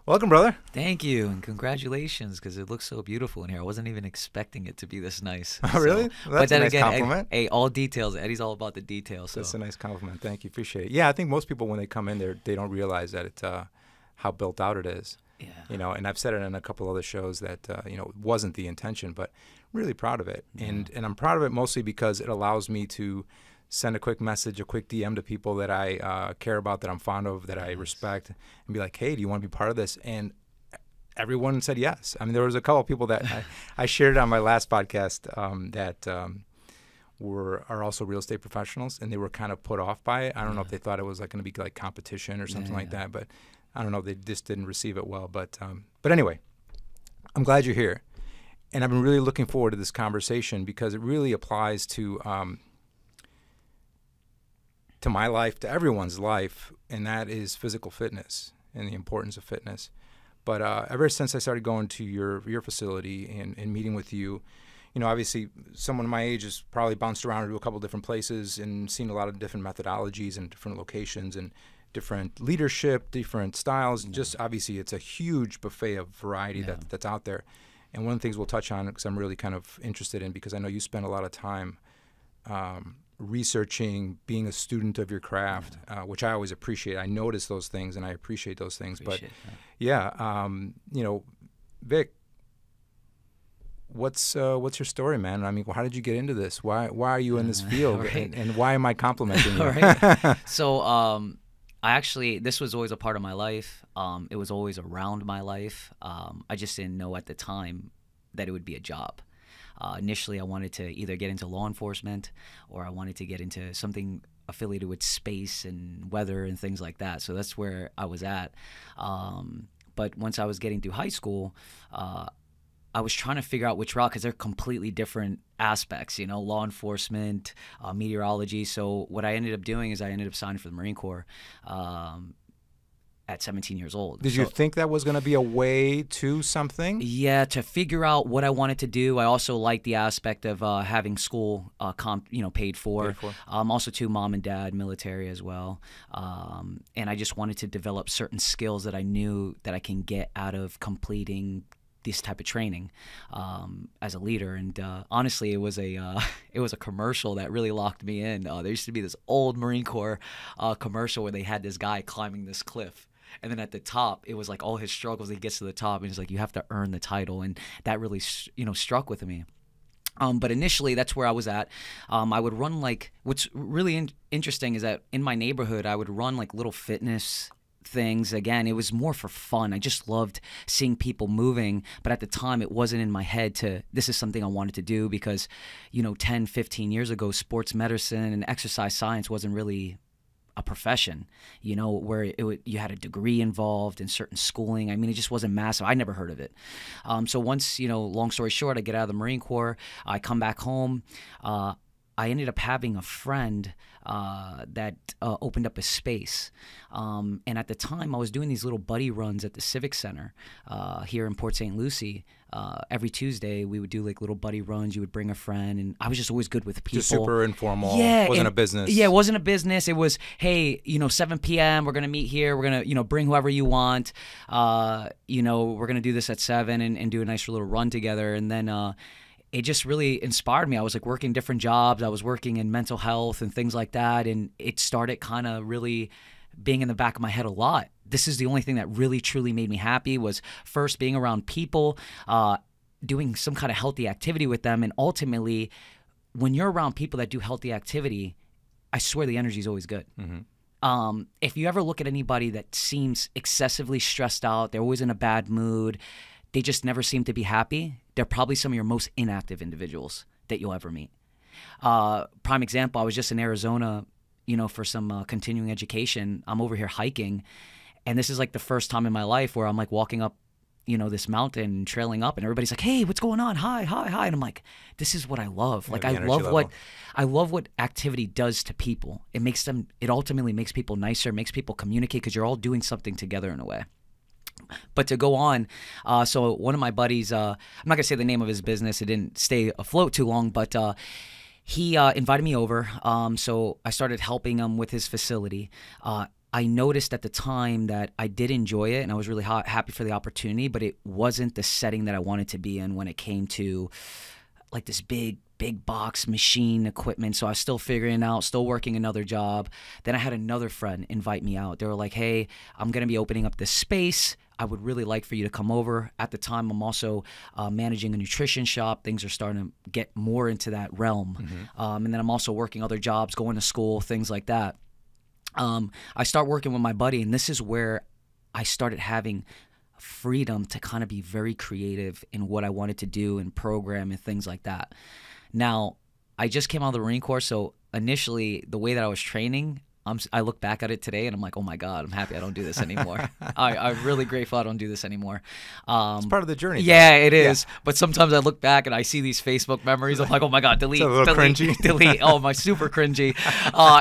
Welcome, brother. Thank you and congratulations because it looks so beautiful in here. I wasn't even expecting it to be this nice. Oh, really? Well, But that's a then nice again, compliment. hey, all details. Eddie's all about the details. That's So a nice compliment. Thank you. Appreciate it. Yeah, I think most people when they come in there, they don't realize that it's how built out it is. yeah, And I've said it in a couple other shows that it wasn't the intention, but really proud of it. Yeah. And I'm proud of it mostly because it allows me to send a quick message, a quick DM to people that I care about, that I'm fond of, that I Nice. respect, and be like, hey, do you want to be part of this? And everyone said yes. I mean, there was a couple of people that I shared on my last podcast that are also real estate professionals, and they were kind of put off by it. I don't know if they thought it was like going to be like competition or something like that, but I don't know. They just didn't receive it well. But anyway, I'm glad you're here, and I've been really looking forward to this conversation because it really applies to my life, to everyone's life, and that is physical fitness and the importance of fitness. But ever since I started going to your facility and meeting with you, obviously someone my age has probably bounced around to a couple different places and seen a lot of different methodologies and different locations and different leadership, different styles. And just obviously it's a huge buffet of variety that's out there. And one of the things we'll touch on, because I'm really kind of interested in, because I know you spend a lot of time researching, being a student of your craft, which I always appreciate. I notice those things and I appreciate those things. Vic, what's your story, man? I mean, how did you get into this? Why are you in this field? Right. And why am I complimenting you? All right. So this was always a part of my life. It was always around my life. I just didn't know at the time that it would be a job. Initially, I wanted to either get into law enforcement or I wanted to get into something affiliated with space and weather and things like that. So that's where I was at. But once I was getting through high school, I was trying to figure out which route, because they're completely different aspects, law enforcement, meteorology. So what I ended up doing is I ended up signing for the Marine Corps at 17 years old. Did you think that was going to be a way to something? Yeah, to figure out what I wanted to do. I also liked the aspect of having school paid for. Also, too, mom and dad, military as well. And I just wanted to develop certain skills that I knew that I can get out of completing this type of training as a leader. And honestly, it was a commercial that really locked me in. There used to be this old Marine Corps commercial where they had this guy climbing this cliff. And then at the top, it was like all his struggles. He gets to the top, and he's like, you have to earn the title. And that really, struck with me. But initially, that's where I was at. I would run what's really interesting is that in my neighborhood, I would run like little fitness things. Again, it was more for fun. I just loved seeing people moving. But at the time, it wasn't in my head this is something I wanted to do because, 10, 15 years ago, sports medicine and exercise science wasn't really a profession, where you had a degree involved in certain schooling. I mean, it just wasn't massive. I never heard of it. So once, long story short, I get out of the Marine Corps, I come back home. I ended up having a friend that opened up a space. And at the time, I was doing these little buddy runs at the Civic Center here in Port St Lucie. Every Tuesday, we would do like little buddy runs. You would bring a friend, and I was just always good with people. Just super informal. Yeah, wasn't a business. Yeah, it wasn't a business. It was, hey, 7 p.m. We're gonna meet here. We're gonna, bring whoever you want. We're gonna do this at 7 and do a nice little run together. And then it just really inspired me. I was like working different jobs. I was working in mental health and things like that, and it started kind of really being in the back of my head a lot. This is the only thing that really truly made me happy, was first being around people, doing some kind of healthy activity with them. And ultimately, when you're around people that do healthy activity, I swear the energy is always good. Mm-hmm. If you ever look at anybody that seems excessively stressed out, they're always in a bad mood, they just never seem to be happy, they're probably some of your most inactive individuals that you'll ever meet. Prime example, I was just in Arizona, for some continuing education. I'm over here hiking, and this is like the first time in my life where I'm like walking up, this mountain, trailing up, and everybody's like, hey, what's going on? Hi. And I'm like, this is what I love. Yeah, like, the I energy level. love what activity does to people. It ultimately makes people nicer, makes people communicate, because you're all doing something together in a way. But to go on, so one of my buddies, I'm not going to say the name of his business. It didn't stay afloat too long, but he invited me over. So I started helping him with his facility. I noticed at the time that I did enjoy it, and I was really happy for the opportunity, but it wasn't the setting that I wanted to be in when it came to like this big box machine equipment. So I was still figuring out, still working another job. Then I had another friend invite me out. They were like, hey, I'm going to be opening up this space. I would really like for you to come over. At the time, I'm also managing a nutrition shop. Things are starting to get more into that realm. And then I'm also working other jobs, going to school, things like that. I start working with my buddy, and this is where I started having freedom to kind of be very creative in what I wanted to do and program and things like that. Now, I just came out of the Marine Corps, so initially the way that I was training, I look back at it today and I'm like, oh my God, I'm happy I don't do this anymore. I'm really grateful I don't do this anymore. It's part of the journey. Yeah, it is. Yeah. But sometimes I look back and I see these Facebook memories. I'm like, oh my God, delete, it's a little delete, cringy. delete. Oh, my super cringy.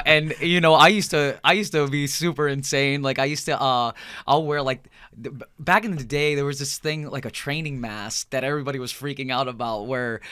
And you know, I used to be super insane. Like I used to, I'll wear like, back in the day, there was this thing like a training mask that everybody was freaking out about where,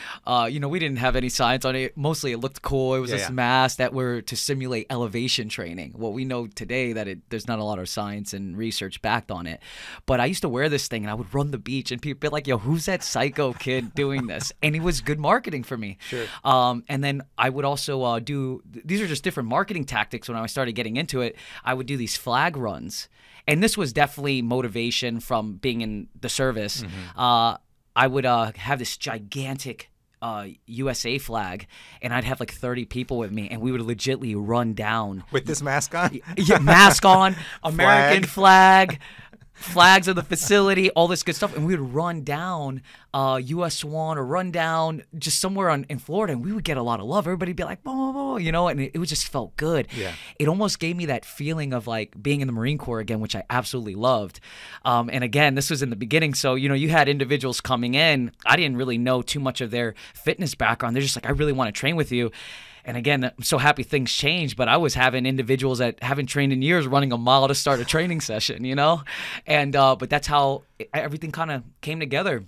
you know, we didn't have any science on it. Mostly it looked cool. It was this mask that were to simulate elevation training. What we know today that there's not a lot of science and research backed on it. But I used to wear this thing and I would run the beach and people would be like, yo, who's that psycho kid doing this? And it was good marketing for me. Sure. And then I would also these are just different marketing tactics when I started getting into it. I would do these flag runs. And this was definitely motivation from being in the service. I would have this gigantic USA flag, and I'd have like 30 people with me, and we would legitimately run down. With this mask on? Yeah, mask on, American flag, flags of the facility, all this good stuff. And we would run down US 1 or run down just somewhere in Florida, and we would get a lot of love. Everybody would be like, oh, you know, and it just felt good. Yeah. It almost gave me that feeling of like being in the Marine Corps again, which I absolutely loved. And again, this was in the beginning. So, you know, you had individuals coming in. I didn't really know too much of their fitness background. They're just like, I really want to train with you. And again, I'm so happy things changed, but I was having individuals that haven't trained in years running a mile to start a training session, you know? And but that's how everything kind of came together.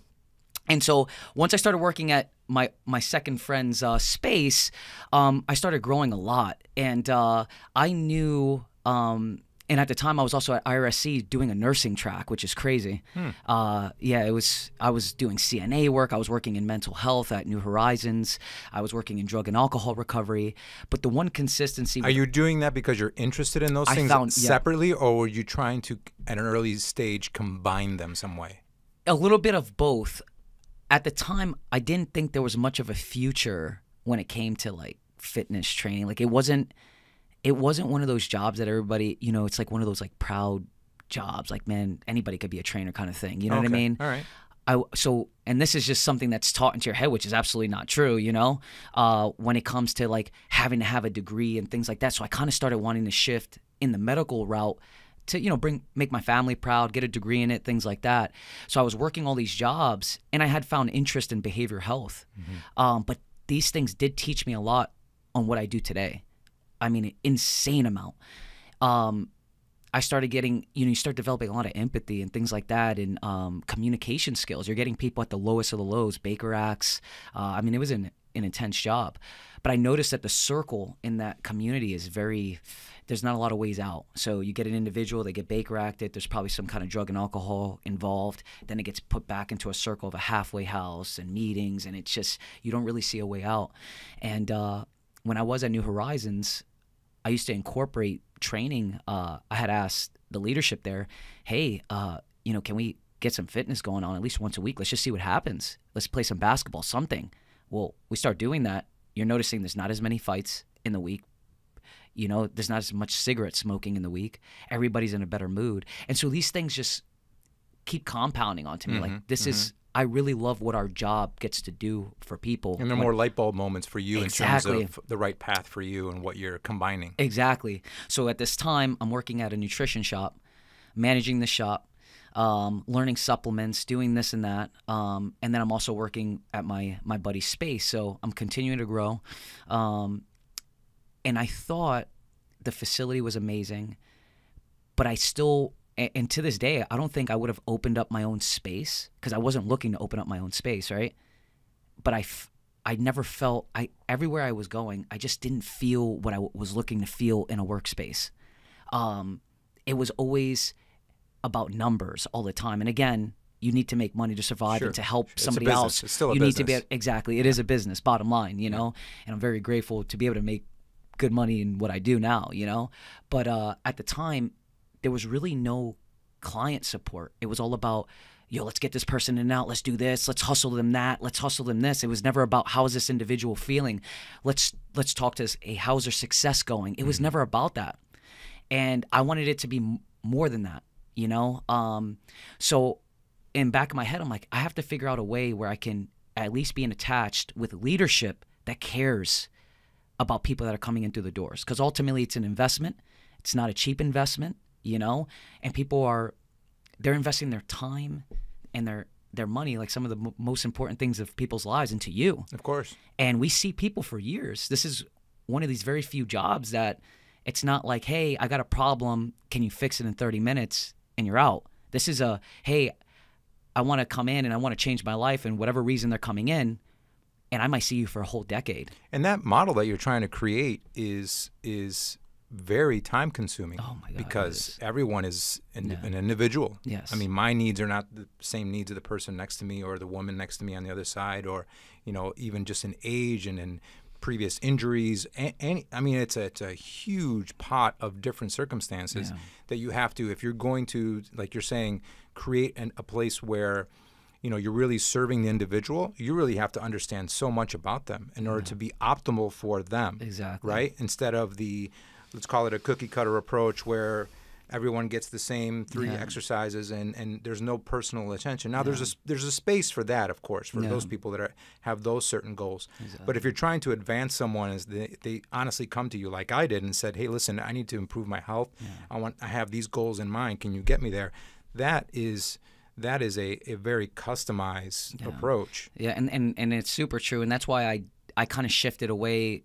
And so once I started working at my second friend's space, I started growing a lot. And I knew, and at the time I was also at IRSC doing a nursing track, which is crazy. Yeah, I was doing CNA work. I was working in mental health at New Horizons. I was working in drug and alcohol recovery. But the one consistency... Are you doing that because you're interested in those things separately, or were you trying to, at an early stage, combine them some way? A little bit of both. At the time, I didn't think there was much of a future when it came to like fitness training. Like it wasn't one of those jobs that everybody, you know, it's like one of those like proud jobs. Like, man, anybody could be a trainer kind of thing. You know what I mean? All right. And this is just something that's taught into your head, which is absolutely not true, you know, when it comes to like having to have a degree and things like that. So I kind of started wanting to shift in the medical route to, you know, make my family proud, get a degree in it, things like that. So I was working all these jobs, and I had found interest in behavioral health. But these things did teach me a lot on what I do today. I mean, an insane amount. I started getting, you know, you start developing a lot of empathy and things like that, and communication skills. You're getting people at the lowest of the lows, Baker Acts. I mean, it was an intense job. But I noticed that the circle in that community is there's not a lot of ways out. So you get an individual, they get Baker Acted, there's probably some kind of drug and alcohol involved. Then it gets put back into a circle of a halfway house and meetings, and it's just, you don't really see a way out. And when I was at New Horizons, I used to incorporate training. I had asked the leadership there, hey, you know, can we get some fitness going on at least once a week? Let's just see what happens. Let's play some basketball, something. Well, we start doing that. You're noticing there's not as many fights in the week. You know, there's not as much cigarette smoking in the week. Everybody's in a better mood. And so these things just keep compounding onto me. Like, this is, I really love what our job gets to do for people. And they're more light bulb moments for you in terms of the right path for you and what you're combining. Exactly. So at this time, I'm working at a nutrition shop, managing the shop, learning supplements, doing this and that. And then I'm also working at my buddy's space. So I'm continuing to grow. And I thought the facility was amazing, but I still, and to this day, I don't think I would have opened up my own space because I wasn't looking to open up my own space, right? But I never felt, everywhere I was going, I just didn't feel what I was looking to feel in a workspace. it was always about numbers all the time. And again, you need to make money to survive and to help somebody else. It's still a you business. Need to be exactly. It is a business, bottom line, you know. And I'm very grateful to be able to make good money in what I do now, you know. But at the time, there was really no client support. It was all about, yo, let's get this person in and out. Let's do this. Let's hustle them that. Let's hustle them this. It was never about how is this individual feeling. Let's talk to this. Hey, how's their success going? It was never about that. And I wanted it to be more than that, you know. So in back of my head, I'm like, I have to figure out a way where I can at least be attached with leadership that cares about people that are coming in through the doors. Because ultimately, it's an investment. It's not a cheap investment, you know. And people they're investing their time and their money, like some of the most important things of people's lives, into you. Of course. And we see people for years. This is one of these very few jobs that it's not like, hey, I got a problem. Can you fix it in 30 minutes? And you're out. This is hey, I want to come in and I want to change my life, and whatever reason they're coming in, and I might see you for a whole decade. And that model that you're trying to create is very time consuming. Oh my God, because everyone is an individual. Yes. I mean, my needs are not the same needs of the person next to me or the woman next to me on the other side, or, you know, even just in age and in previous injuries. I mean, it's a huge pot of different circumstances that you have to, if you're going to, like you're saying, create a place where, you know, you're really serving the individual. You really have to understand so much about them in order to be optimal for them. Exactly. Right? Instead of let's call it a cookie cutter approach where everyone gets the same 3 exercises and there's no personal attention. Now there's a space for that, of course, for those people that have those certain goals. Exactly. But if you're trying to advance someone, as they honestly come to you like I did and said, hey, listen, I need to improve my health. I have these goals in mind. Can you get me there? That is a very customized approach. Yeah, and it's super true. And that's why I kind of shifted away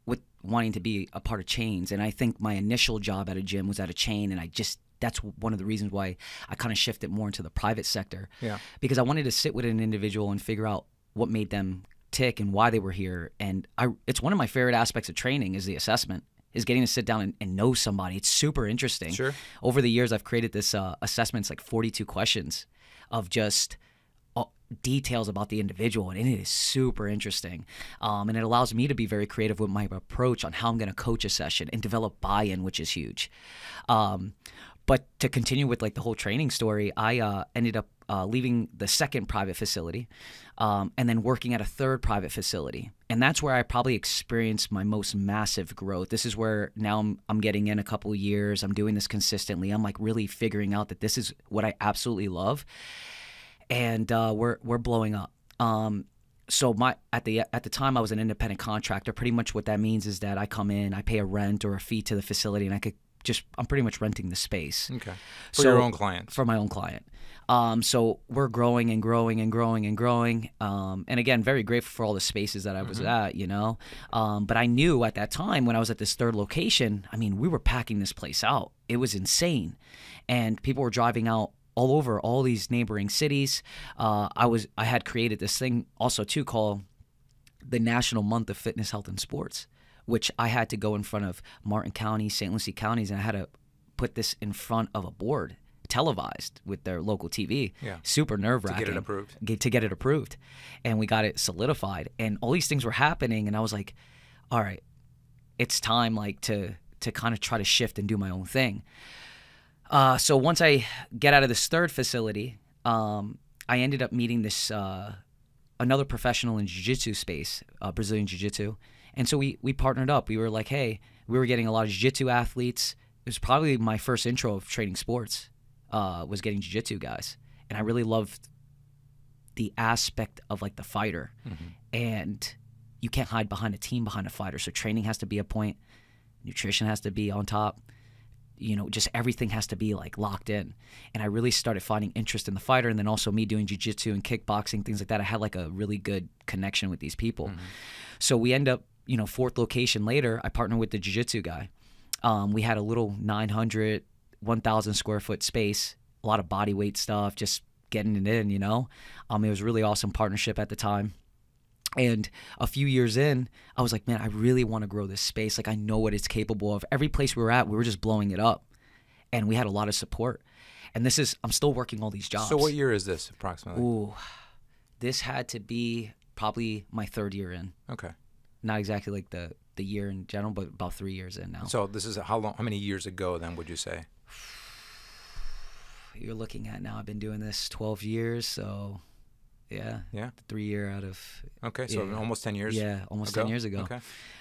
with wanting to be a part of chains. And I think my initial job at a gym was at a chain, and that's one of the reasons why I kind of shifted more into the private sector. Yeah. Because I wanted to sit with an individual and figure out what made them tick and why they were here. And it's one of my favorite aspects of training is the assessment, is getting to sit down and know somebody. It's super interesting. Sure. Over the years, I've created this assessment. It's like 42 questions of just details about the individual, and it is super interesting. And it allows me to be very creative with my approach on how I'm going to coach a session and develop buy-in, which is huge. But to continue with like the whole training story, I ended up leaving the second private facility and then working at a third private facility. And that's where I probably experienced my most massive growth. This is where now I'm getting in a couple of years. I'm doing this consistently. I'm like really figuring out that this is what I absolutely love. And we're blowing up. So at the time I was an independent contractor. Pretty much what that means is that I come in, I pay a rent or a fee to the facility, and I'm pretty much renting the space. Okay. For your own client. For my own client. So we're growing and growing and growing and growing. And again, very grateful for all the spaces that I was at, you know. But I knew at that time when I was at this third location, I mean, we were packing this place out. It was insane. And people were driving out all over all these neighboring cities. I had created this thing also too called the National Month of Fitness, Health, and Sports, which I had to go in front of Martin County, St. Lucie counties, and I had to put this in front of a board, televised with their local TV. Yeah. Super nerve-wracking. To get it approved. To get it approved. And we got it solidified. And all these things were happening, and I was like, all right, it's time like to kind of try to shift and do my own thing. So once I get out of this third facility, I ended up meeting this another professional in jiu-jitsu space, Brazilian jiu-jitsu. And so we partnered up. We were like, hey, we were getting a lot of jiu-jitsu athletes. It was probably my first intro of training sports, was getting jiu-jitsu guys. And I really loved the aspect of like the fighter. And you can't hide behind a team behind a fighter. So training has to be a point. Nutrition has to be on top. You know, just everything has to be like locked in. And I really started finding interest in the fighter, and then also me doing jiu-jitsu and kickboxing, things like that. I had like a really good connection with these people. So we end up, you know, fourth location later, I partnered with the jiu-jitsu guy. We had a little 900, 1,000 square foot space, a lot of body weight stuff, just getting it in, you know. It was a really awesome partnership at the time. And a few years in, I was like, man, I really want to grow this space. Like, I know what it's capable of. Every place we were at, we were just blowing it up. and we had a lot of support. And I'm still working all these jobs. So what year is this approximately? Ooh, this had to be probably my 3rd year in. Okay. Not exactly like the year in general, but about 3 years in now. So this is how many years ago then would you say? You're looking at now, I've been doing this 12 years, so yeah. 3 year out of. Okay, so almost 10 years. Yeah, almost 10 years ago. Okay.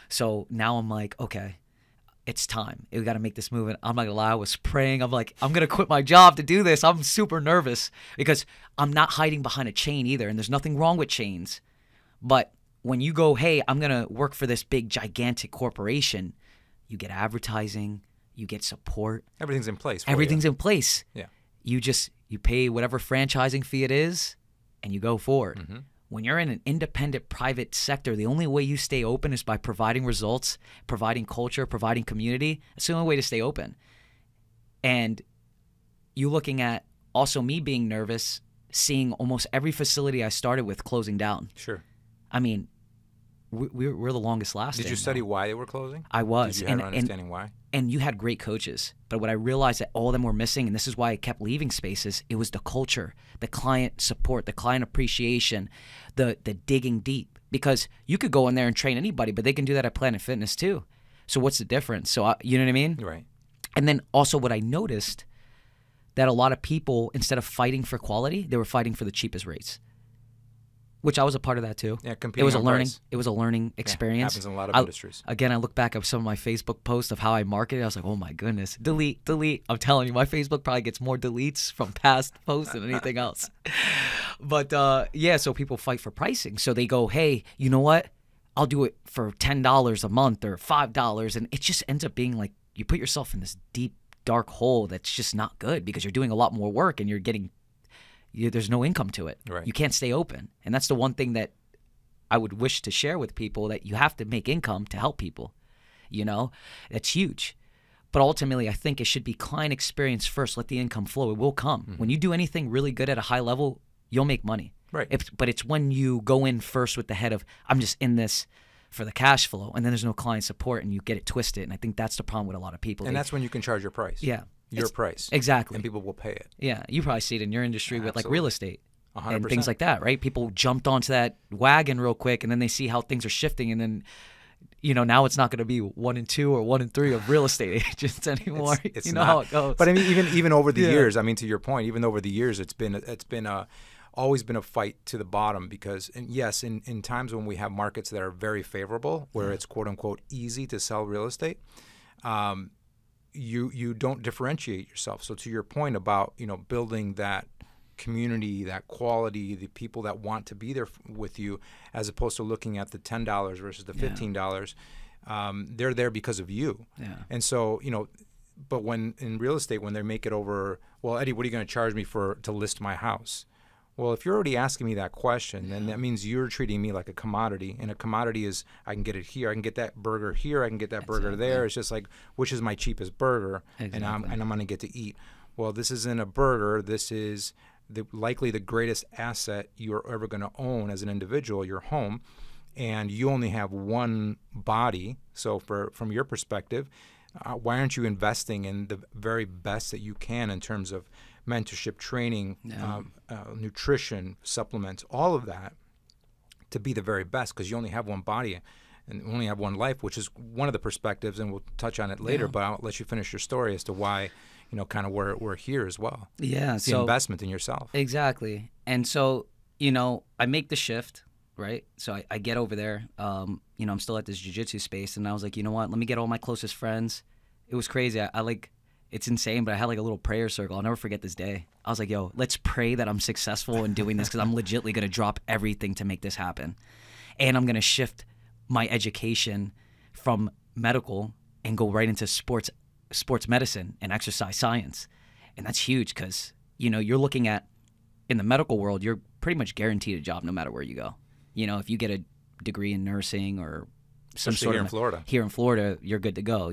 So now I'm like, okay, it's time. We got to make this move. And I'm not gonna lie, I was praying. I'm like, I'm gonna quit my job to do this. I'm super nervous because I'm not hiding behind a chain either, and there's nothing wrong with chains. But when you go, hey, I'm gonna work for this big gigantic corporation, you get advertising, you get support. Everything's in place. Everything's in place. Yeah. You pay whatever franchising fee it is, and you go forward. Mm-hmm. When you're in an independent private sector, the only way you stay open is by providing results, providing culture, providing community. It's the only way to stay open. And you looking at also me being nervous, seeing almost every facility I started with closing down. Sure. I mean, we're the longest lasting. Did you study why they were closing? I was. Did you have an understanding why? And you had great coaches. But what I realized that all of them were missing, and this is why I kept leaving spaces, it was the culture, the client support, the client appreciation, the digging deep. Because you could go in there and train anybody, but they can do that at Planet Fitness too. So what's the difference? So you know what I mean? Right. And then also what I noticed, that a lot of people, instead of fighting for quality, they were fighting for the cheapest rates. Which I was a part of that too. Yeah, competing. It was on learning. price. It was a learning experience. Happens in a lot of industries. Again, I look back at some of my Facebook posts of how I marketed. I was like, oh my goodness, delete. I'm telling you, my Facebook probably gets more deletes from past posts than anything else. But so people fight for pricing. So they go, hey, you know what? I'll do it for $10 a month or $5, and it just ends up being like you put yourself in this deep, dark hole that's just not good because you're doing a lot more work and you're getting. There's no income to it. Right. You can't stay open. And that's the one thing that I would wish to share with people, that you have to make income to help people. You know, that's huge. But ultimately, I think it should be client experience first. Let the income flow. It will come. Mm-hmm. When you do anything really good at a high level, you'll make money. Right. But it's when you go in first with the head of, I'm just in this for the cash flow, and then there's no client support and you get it twisted. And I think that's the problem with a lot of people. And that's when you can charge your price. Yeah. Your price. Exactly. And people will pay it. Yeah. You probably see it in your industry with like real estate 100%. and things like that, right? People jumped onto that wagon real quick, and then they see how things are shifting, and then, now it's not going to be 1 and 2 or 1 and 3 of real estate agents anymore. It's you know not. how it goes. But I mean, even over the years, I mean, to your point, even over the years, it's been always been a fight to the bottom because, and yes, in times when we have markets that are very favorable, where it's quote unquote easy to sell real estate, you don't differentiate yourself. So to your point about building that community, that quality, the people that want to be there with you, as opposed to looking at the $10 versus the $15, they're there because of you. Yeah. And so but when in real estate, when they make it over, well, Eddie, what are you going to charge me to list my house? Well, if you're already asking me that question, then that means you're treating me like a commodity. And a commodity is, I can get it here, I can get that burger here, I can get that burger there. It's just like, which is my cheapest burger, and I'm going to get to eat. Well, this isn't a burger. This is likely the greatest asset you're ever going to own as an individual, your home. And you only have one body. So from your perspective, why aren't you investing in the very best that you can in terms of mentorship, training, nutrition, supplements, all of that, to be the very best, because you only have one body and only have one life, which is one of the perspectives, and we'll touch on it later, but I'll let you finish your story as to why, kind of where we're here as well. Yeah. It's the investment in yourself. Exactly. And so, I make the shift, right? So I get over there, I'm still at this jiu-jitsu space, and I was like, you know what, let me get all my closest friends. It was crazy. It's insane, but I had like a little prayer circle. I'll never forget this day. I was like, yo, let's pray that I'm successful in doing this, because I'm legitimately going to drop everything to make this happen. And I'm going to shift my education from medical and go right into sports medicine and exercise science. And that's huge because, you're looking at, in the medical world, you're pretty much guaranteed a job no matter where you go. If you get a degree in nursing or some Especially sort here of in Florida. Here in Florida, you're good to go,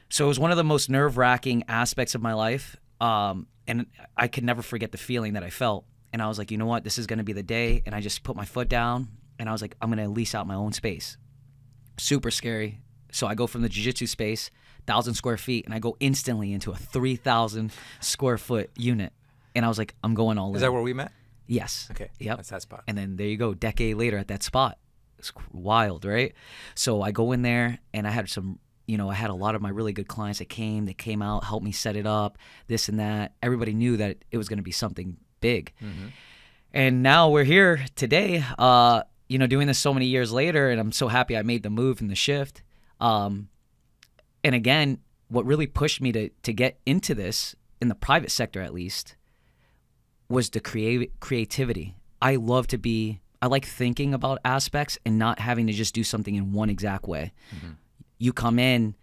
So it was one of the most nerve-wracking aspects of my life, and I could never forget the feeling that I felt. And I was like, you know what, this is going to be the day. And I just put my foot down, and I was like, I'm going to lease out my own space. Super scary. So I go from the jiu-jitsu space 1,000 square feet, and I go instantly into a 3,000 square foot unit. And I was like, I'm going all in. Is that where we met? Yes. Okay. Yep. That's that spot. And then there you go, decade later at that spot. It's wild, right? So I go in there, and I had some, I had a lot of my really good clients that came out, helped me set it up, this and that. Everybody knew that it was going to be something big. Mm-hmm. And now we're here today, doing this so many years later, and I'm so happy I made the move and the shift. And again, what really pushed me to get into this, in the private sector at least, was the creativity. I like thinking about aspects and not having to just do something in one exact way. Mm-hmm. You come in,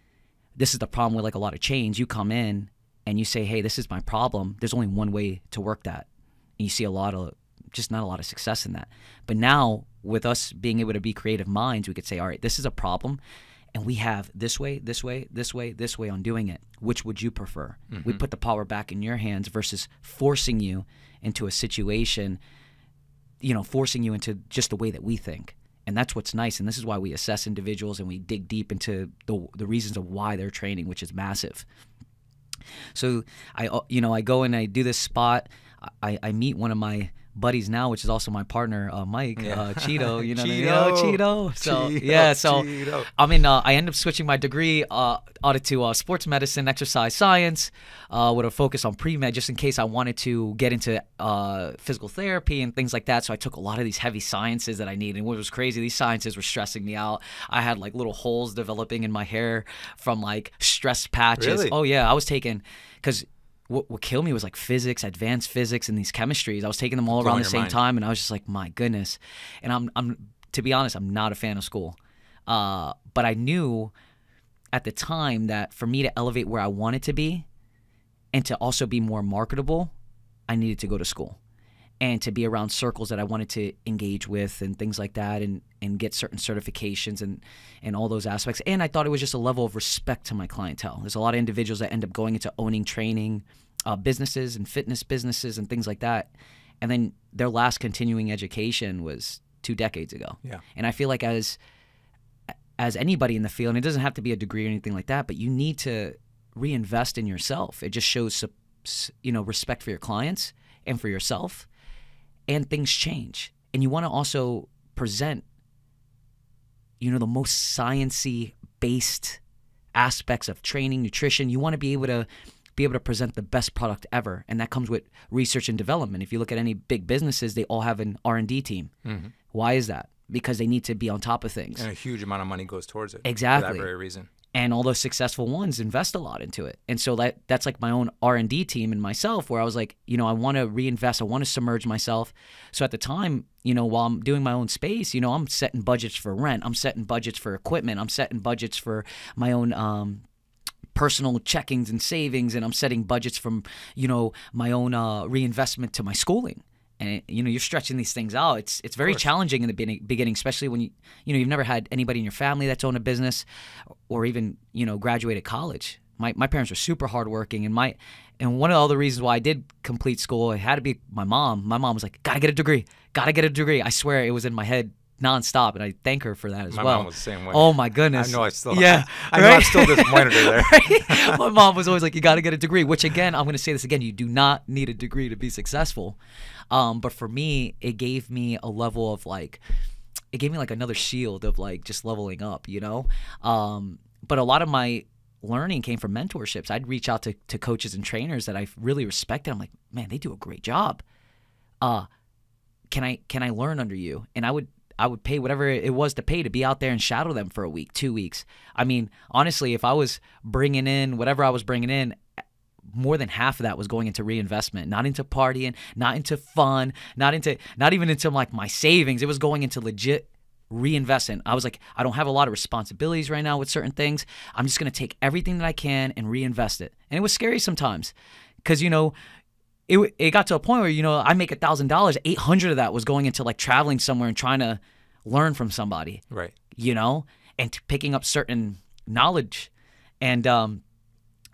this is the problem with like a lot of chains. You come in and you say, hey, this is my problem. There's only one way to work that. And you see not a lot of success in that. But now with us being able to be creative minds, we could say, all right, this is a problem. And we have this way, this way, this way, this way on doing it. Which would you prefer? Mm-hmm. We put the power back in your hands versus forcing you into a situation, forcing you into just the way that we think. And that's what's nice. And this is why we assess individuals and we dig deep into the reasons of why they're training, which is massive. So I go and I do this spot. I meet one of my buddies now, which is also my partner, Mike, Cheeto, Cheeto. So Cheeto. I end up switching my degree to sports medicine, exercise science, with a focus on pre-med, just in case I wanted to get into physical therapy and things like that. So I took a lot of these heavy sciences that I needed. And what was crazy, these sciences were stressing me out. I had like little holes developing in my hair from like stress patches. Really? Oh yeah, I was taking, because what killed me was like physics, advanced physics, and these chemistries. I was taking them all around the same time, and I was just like, my goodness. And I'm to be honest, I'm not a fan of school. But I knew at the time that for me to elevate where I wanted to be and to also be more marketable, I needed to go to school and to be around circles that I wanted to engage with and things like that, and get certain certifications and all those aspects. And I thought it was just a level of respect to my clientele. There's a lot of individuals that end up going into owning training businesses and fitness businesses and things like that. And then their last continuing education was 2 decades ago. Yeah. And I feel like as anybody in the field, and it doesn't have to be a degree or anything like that, but you need to reinvest in yourself. It just shows, respect for your clients and for yourself. And things change. And you want to also present, the most sciencey based aspects of training, nutrition. You want to be able to present the best product ever. And that comes with research and development. If you look at any big businesses, they all have an R&D team. Mm-hmm. Why is that? Because they need to be on top of things. And a huge amount of money goes towards it. Exactly. For that very reason. And all those successful ones invest a lot into it. And so that's like my own R&D team and myself, where I was like, I want to reinvest. I want to submerge myself. So at the time, while I'm doing my own space, I'm setting budgets for rent. I'm setting budgets for equipment. I'm setting budgets for my own personal checkings and savings. And I'm setting budgets from, my own reinvestment to my schooling. And you're stretching these things out. It's very challenging in the beginning, especially when you've never had anybody in your family that's owned a business, or even graduated college. My parents were super hardworking, and one of all the reasons why I did complete school, it had to be my mom. My mom was like, gotta get a degree. I swear it was in my head nonstop, and I thank her for that as well. My mom was the same way. Oh my goodness. I know I'm still disappointed her there. Right? My mom was always like, you got to get a degree, which again, I'm going to say this again, you do not need a degree to be successful. But for me, it gave me a level of another shield of just leveling up, But a lot of my learning came from mentorships. I'd reach out to coaches and trainers that I really respected. I'm like, man, they do a great job. Can I learn under you? And I would pay whatever it was to pay to be out there and shadow them for a week, 2 weeks. I mean, honestly, if I was bringing in whatever I was bringing in, more than half of that was going into reinvestment, not into partying, not into fun, not even into my savings. It was going into legit reinvestment. I was like, I don't have a lot of responsibilities right now with certain things. I'm just going to take everything that I can and reinvest it. And it was scary sometimes because, it got to a point where, I make $1,000, 800 of that was going into traveling somewhere and trying to learn from somebody. Right. And picking up certain knowledge. And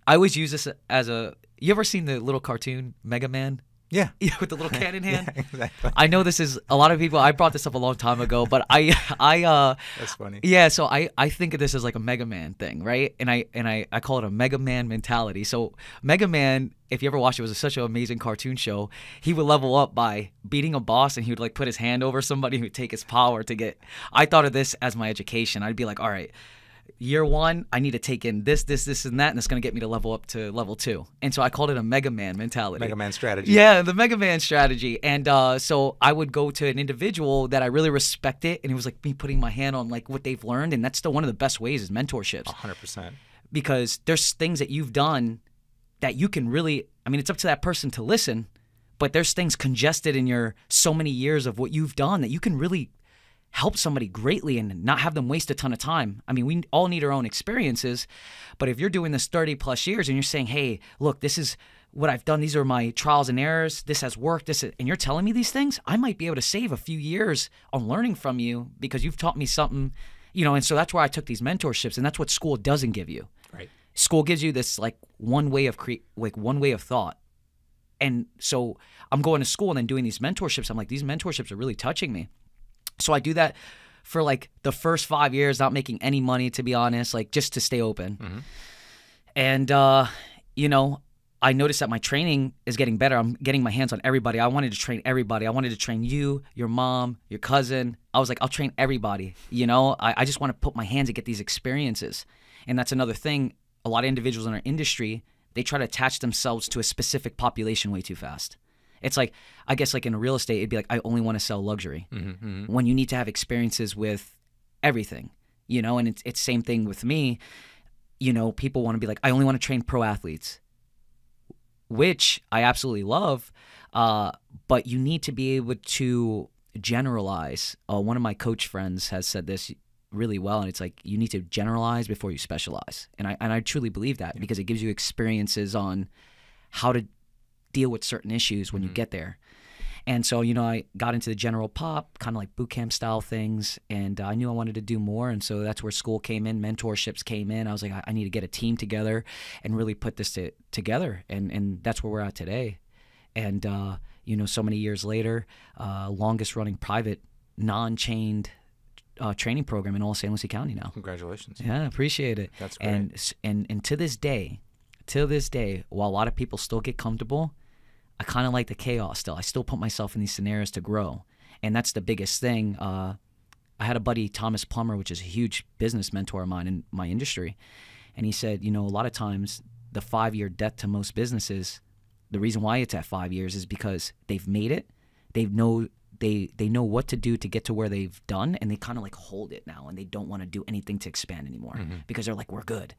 I always use this as you ever seen the little cartoon Mega Man? Yeah. With the little cannon hand. Yeah, exactly. I know this is a lot of people. I brought this up a long time ago, but That's funny. yeah. So I think of this as like a Mega Man thing, right? And I call it a Mega Man mentality. So Mega Man, if you ever watched it, was such an amazing cartoon show. He would level up by beating a boss, and he would like put his hand over somebody who would take his power to get. I thought of this as my education. I'd be like, all right, year one, I need to take in this, and that, and it's going to get me to level up to level 2. And so I called it a Mega Man mentality. Mega Man strategy. Yeah, the Mega Man strategy. And so I would go to an individual that I really respected, and it was like me putting my hand on like what they've learned, and that's still one of the best ways is mentorships. 100%. Because there's things that you've done that you can really, I mean, it's up to that person to listen, but there's things congested in your so many years of what you've done that you can really help somebody greatly and not have them waste a ton of time. I mean, we all need our own experiences, but if you're doing this 30 plus years and you're saying, hey, look, this is what I've done. These are my trials and errors. This has worked. And you're telling me these things, I might be able to save a few years on learning from you because you've taught me something, and so that's why I took these mentorships, and that's what school doesn't give you. Right. School gives you this like one way of one way of thought. And so I'm going to school and then doing these mentorships. I'm like, these mentorships are really touching me. So I do that for like the first 5 years, not making any money, to be honest, like just to stay open. Mm-hmm. And, I noticed that my training is getting better. I'm getting my hands on everybody. I wanted to train everybody. I wanted to train you, your mom, your cousin. I was like, I'll train everybody. I just want to put my hands and get these experiences. And that's another thing. A lot of individuals in our industry, they try to attach themselves to a specific population way too fast. It's like, I guess like in real estate, it'd be like, I only want to sell luxury. Mm-hmm. When you need to have experiences with everything, and it's same thing with me. People want to be like, I only want to train pro athletes, which I absolutely love. But you need to be able to generalize. One of my coach friends has said this really well, and it's like, you need to generalize before you specialize. And I truly believe that because it gives you experiences on how to deal with certain issues when you get there. And so, I got into the general pop, kind of like boot camp style things, and I knew I wanted to do more. And so that's where school came in, mentorships came in. I was like, I need to get a team together and really put this together. And that's where we're at today. And, so many years later, longest running private, non-chained training program in all St. Lucie County now. Congratulations. Yeah, appreciate it. That's great. And to this day, while a lot of people still get comfortable, I kind of like the chaos still. I still put myself in these scenarios to grow. And that's the biggest thing. I had a buddy, Thomas Plummer, which is a huge business mentor of mine in my industry. And he said, a lot of times the 5-year debt to most businesses, the reason why it's at 5 years is because they've made it. They know what to do to get to where they've done, and they kind of like hold it now, and they don't want to do anything to expand anymore because they're like, we're good.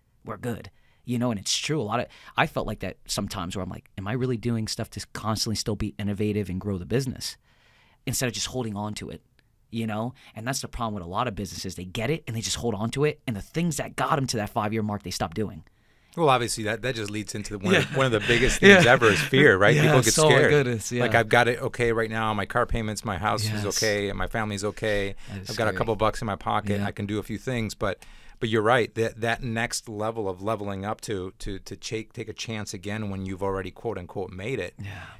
And it's true. I felt like that sometimes where I'm like, am I really doing stuff to constantly still be innovative and grow the business instead of just holding on to it, And that's the problem with a lot of businesses. They get it and they just hold on to it. And the things that got them to that 5-year mark, they stop doing. Well, obviously that just leads into one of the biggest things ever is fear, right? Yeah, people get scared. Goodness, yeah. Like, I've got it okay right now. My car payments, my house is okay, and my family's okay. I've got a couple bucks in my pocket. I can do a few things, but you're right. That next level of leveling up to take a chance again when you've already quote unquote made it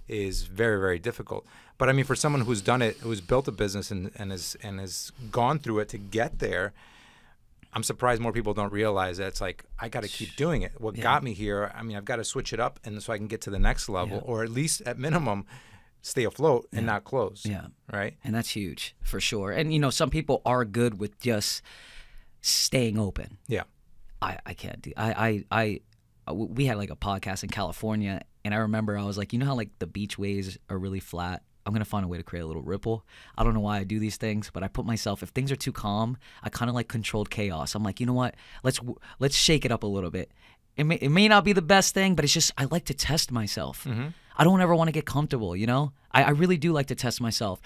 is very, very difficult. But I mean, for someone who's done it, who's built a business and has gone through it to get there, I'm surprised more people don't realize that it's like, I got to keep doing it. What got me here, I mean, I've got to switch it up and so I can get to the next level, or at least at minimum stay afloat and not close. Yeah. Right. And that's huge for sure. And some people are good with just staying open. Yeah. I can't do. We had like a podcast in California, and I remember I was like, how like the beach waves are really flat. I'm going to find a way to create a little ripple. I don't know why I do these things, but I put myself, if things are too calm, I kind of like controlled chaos. I'm like, you know what? Let's shake it up a little bit. It may not be the best thing, but it's just, I like to test myself. I don't ever want to get comfortable, I really do like to test myself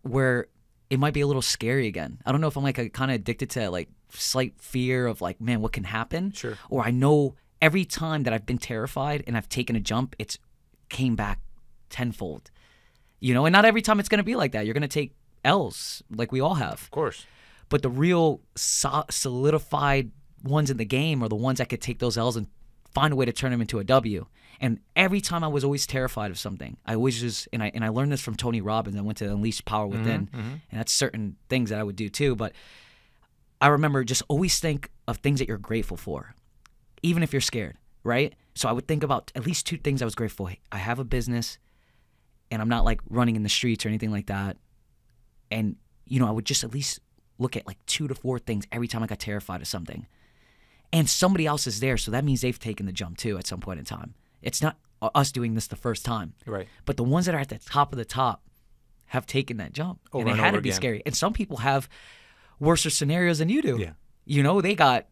where it might be a little scary again. I don't know if I'm like kind of addicted to like slight fear of like, man, what can happen? Sure. Or I know every time that I've been terrified and I've taken a jump, it's came back tenfold. And not every time it's going to be like that. You're going to take L's like we all have. Of course. But the real solidified ones in the game are the ones that could take those L's and find a way to turn them into a W. And every time I was always terrified of something, I always just, and I learned this from Tony Robbins. I went to Unleash Power Within, and that's certain things that I would do too. But I remember just always think of things that you're grateful for, even if you're scared, right? So I would think about at least 2 things I was grateful for. I have a business, and I'm not like running in the streets or anything like that. And, I would just at least look at like 2 to 4 things every time I got terrified of something. And somebody else is there, so that means they've taken the jump too at some point in time. It's not us doing this the first time. Right. But the ones that are at the top of the top have taken that jump. Over and it had to be again. scary. And some people have worse scenarios than you do. Yeah. They got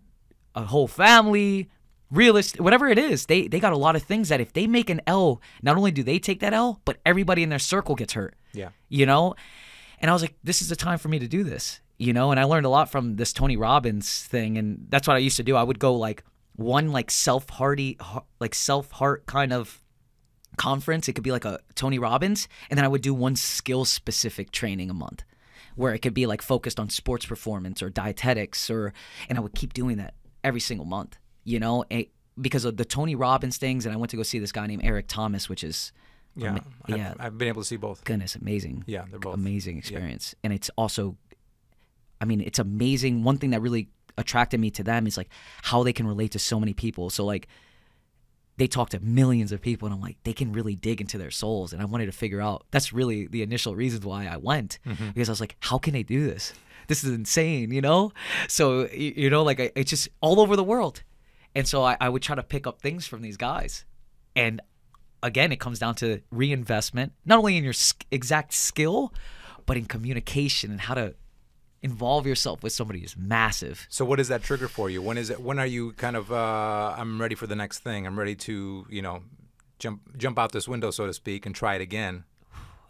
a whole family, real estate, whatever it is. They got a lot of things that if they make an L, not only do they take that L, but everybody in their circle gets hurt. Yeah. And I was like, this is the time for me to do this. And I learned a lot from this Tony Robbins thing, and that's what I used to do. I would go like one like self-heart kind of conference. It could be like a Tony Robbins, and then I would do one skill-specific training a month, where it could be like focused on sports performance or dietetics, and I would keep doing that every single month, because of the Tony Robbins things. And I went to go see this guy named Eric Thomas, which is I've been able to see both. Goodness, amazing. Yeah, they're both amazing experience, and it's also. It's amazing. One thing that really attracted me to them is like how they can relate to so many people. So like they talk to millions of people, and I'm like, they can really dig into their souls. And I wanted to figure out, that's really the initial reasons why I went, because I was like, how can they do this? This is insane, So, it's just all over the world. And so I would try to pick up things from these guys. And again, it comes down to reinvestment, not only in your exact skill, but in communication and how to involve yourself with somebody who's massive. So what is that trigger for you? When are you kind of, I'm ready for the next thing. I'm ready to, jump out this window, so to speak, and try it again.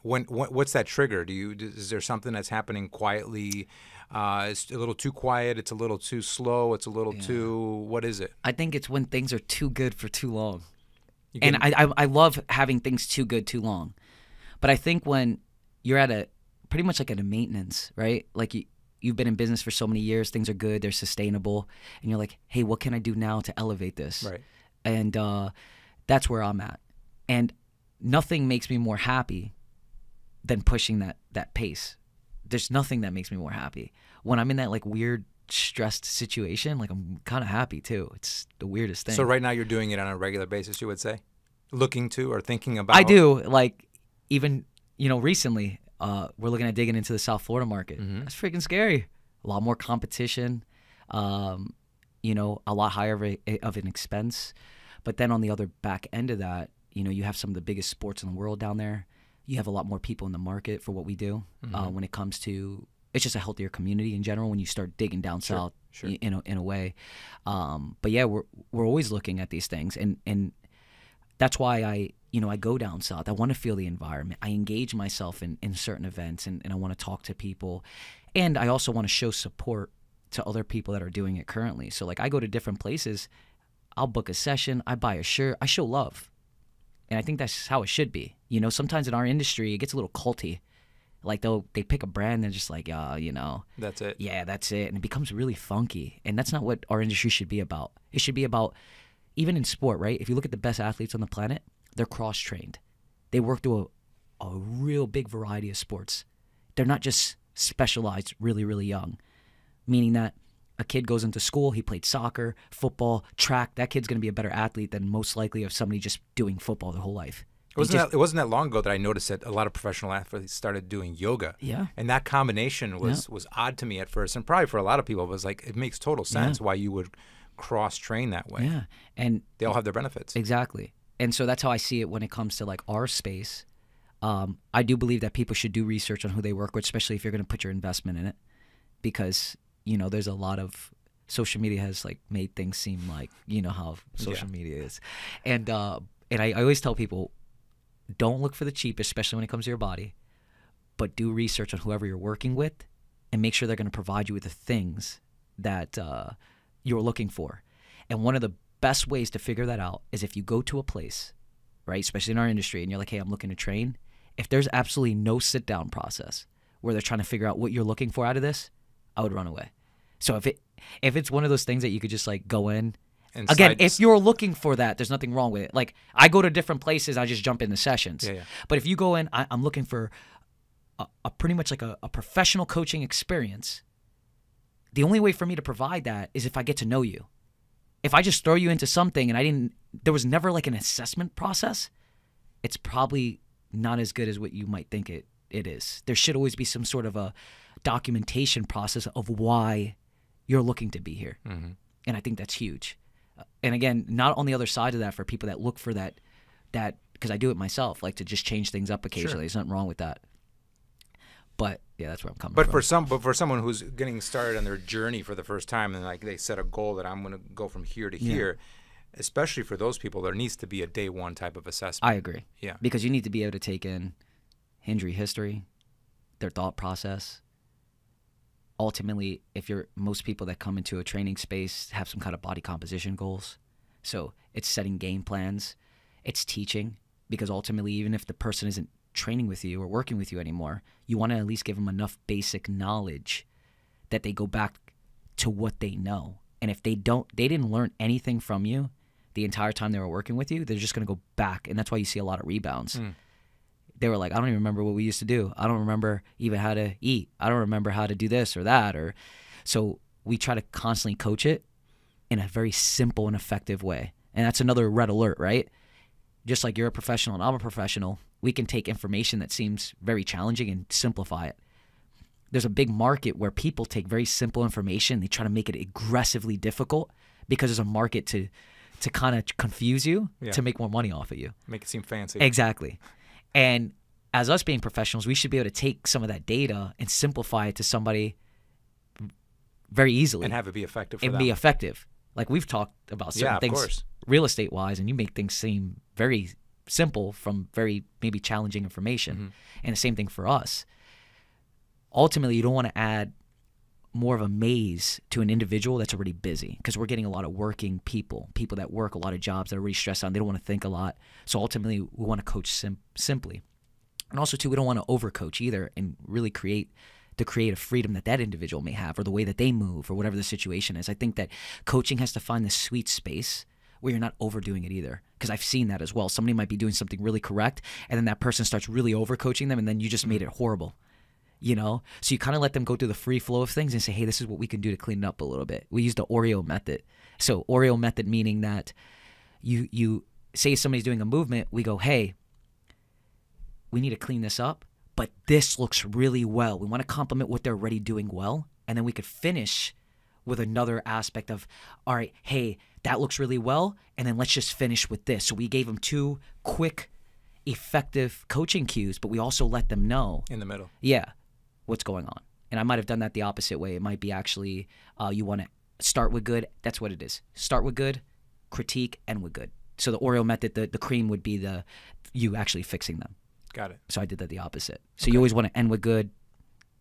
What's that trigger? Is there something that's happening quietly? It's a little too quiet. It's a little too slow. It's a little too, what is it? I think it's when things are too good for too long. And I love having things too good too long. But I think when you're at pretty much like at a maintenance, right? Like you've been in business for so many years, things are good, they're sustainable, and you're like, hey, what can I do now to elevate this? Right. And that's where I'm at. And nothing makes me more happy than pushing that pace. There's nothing that makes me more happy. When I'm in that like weird stressed situation, like I'm kind of happy too. It's the weirdest thing. So right now you're doing it on a regular basis, you would say? Looking to or thinking about? I do. Like even, recently, we're looking at digging into the South Florida market. That's freaking scary. A lot more competition, a lot higher of an expense. But then on the other back end of that, you have some of the biggest sports in the world down there. You have a lot more people in the market for what we do when it comes to, it's just a healthier community in general when you start digging down south in a way. But yeah, we're always looking at these things. And that's why I go down south. I want to feel the environment. I engage myself in certain events, and I want to talk to people. And I also want to show support to other people that are doing it currently. So like I go to different places, I'll book a session, I buy a shirt, I show love. And I think that's how it should be. Sometimes in our industry, it gets a little culty. Like they pick a brand and they're just like, that's it. Yeah, that's it. And it becomes really funky. And that's not what our industry should be about. It should be about, even in sport, right? If you look at the best athletes on the planet, they're cross-trained. They work through a real big variety of sports. They're not just specialized really, really young, meaning that a kid goes into school, he played soccer, football, track. That kid's going to be a better athlete than most likely of somebody just doing football their whole life. It wasn't that long ago that I noticed that a lot of professional athletes started doing yoga. Yeah. And that combination was odd to me at first, and probably for a lot of people, it was like, it makes total sense why you would cross-train that way. Yeah. And they all have their benefits. Exactly. And so that's how I see it when it comes to like our space. I do believe that people should do research on who they work with, especially if you're going to put your investment in it, because there's a lot of social media has like made things seem like how social media is, and I always tell people, don't look for the cheapest, especially when it comes to your body, but do research on whoever you're working with, and make sure they're going to provide you with the things that you're looking for. And one of the best ways to figure that out is if you go to a place, right, especially in our industry, and you're like, hey, I'm looking to train. If there's absolutely no sit-down process where they're trying to figure out what you're looking for out of this, I would run away. So if it's one of those things that you could just like go in And Again, if you're looking for that, there's nothing wrong with it. Like, I go to different places, I just jump into sessions. Yeah. But if you go in, I'm looking for a pretty much like a professional coaching experience. The only way for me to provide that is if I get to know you. If I just throw you into something and there was never like an assessment process, it's probably not as good as what you might think it is. There should always be some sort of a documentation process of why you're looking to be here. Mm-hmm. And I think that's huge. And again, not on the other side of that for people that look for that because I do it myself, like to just change things up occasionally. Sure. There's nothing wrong with that. But yeah, that's where I'm coming from. But for someone who's getting started on their journey for the first time, and like they set a goal that I'm going to go from here to here, especially for those people, there needs to be a day one type of assessment. I agree. Yeah, because you need to be able to take in injury history, their thought process. Ultimately, most people that come into a training space have some kind of body composition goals. So it's setting game plans, it's teaching, because ultimately, even if the person isn't training with you or working with you anymore, you want to at least give them enough basic knowledge that they go back to what they know. And if they didn't learn anything from you the entire time they were working with you, they're just going to go back. And that's why you see a lot of rebounds. They were like, I don't even remember what we used to do. I don't remember even how to eat. I don't remember how to do this or that. So we try to constantly coach it in a very simple and effective way. And that's another red alert, right? Just like you're a professional and I'm a professional, we can take information that seems very challenging and simplify it. There's a big market where people take very simple information, they try to make it aggressively difficult because there's a market to kind of confuse you, to make more money off of you. Make it seem fancy. Exactly. And as us being professionals, we should be able to take some of that data and simplify it to somebody very easily. And have it be effective for them. And be effective. Like we've talked about certain things real estate-wise, and you make things seem very simple from very maybe challenging information. Mm-hmm. And the same thing for us. Ultimately, you don't want to add more of a maze to an individual that's already busy, because we're getting a lot of working people that work a lot of jobs that are already stressed out. They don't want to think a lot. So ultimately, we want to coach simply. And also, too, we don't want to overcoach either and really create the creative freedom that individual may have, or the way that they move, or whatever the situation is. I think that coaching has to find this sweet space where you're not overdoing it either, because I've seen that as well. Somebody might be doing something really correct, and then that person starts really overcoaching them, and then you just made it horrible. You know, so you kind of let them go through the free flow of things and say, hey, this is what we can do to clean it up a little bit. We use the Oreo method. So Oreo method meaning that you say somebody's doing a movement, we go, hey, we need to clean this up, but this looks really well. We want to compliment what they're already doing well, and then we could finish with another aspect of, all right, hey, that looks really well, and then let's just finish with this. So we gave them 2 quick, effective coaching cues, but we also let them know. In the middle. Yeah. What's going on. And I might have done that the opposite way. It might be actually you want to start with good. That's what it is. Start with good, critique, end with good. So the Oreo method, the cream would be you actually fixing them. Got it. So I did that the opposite. So you always want to end with good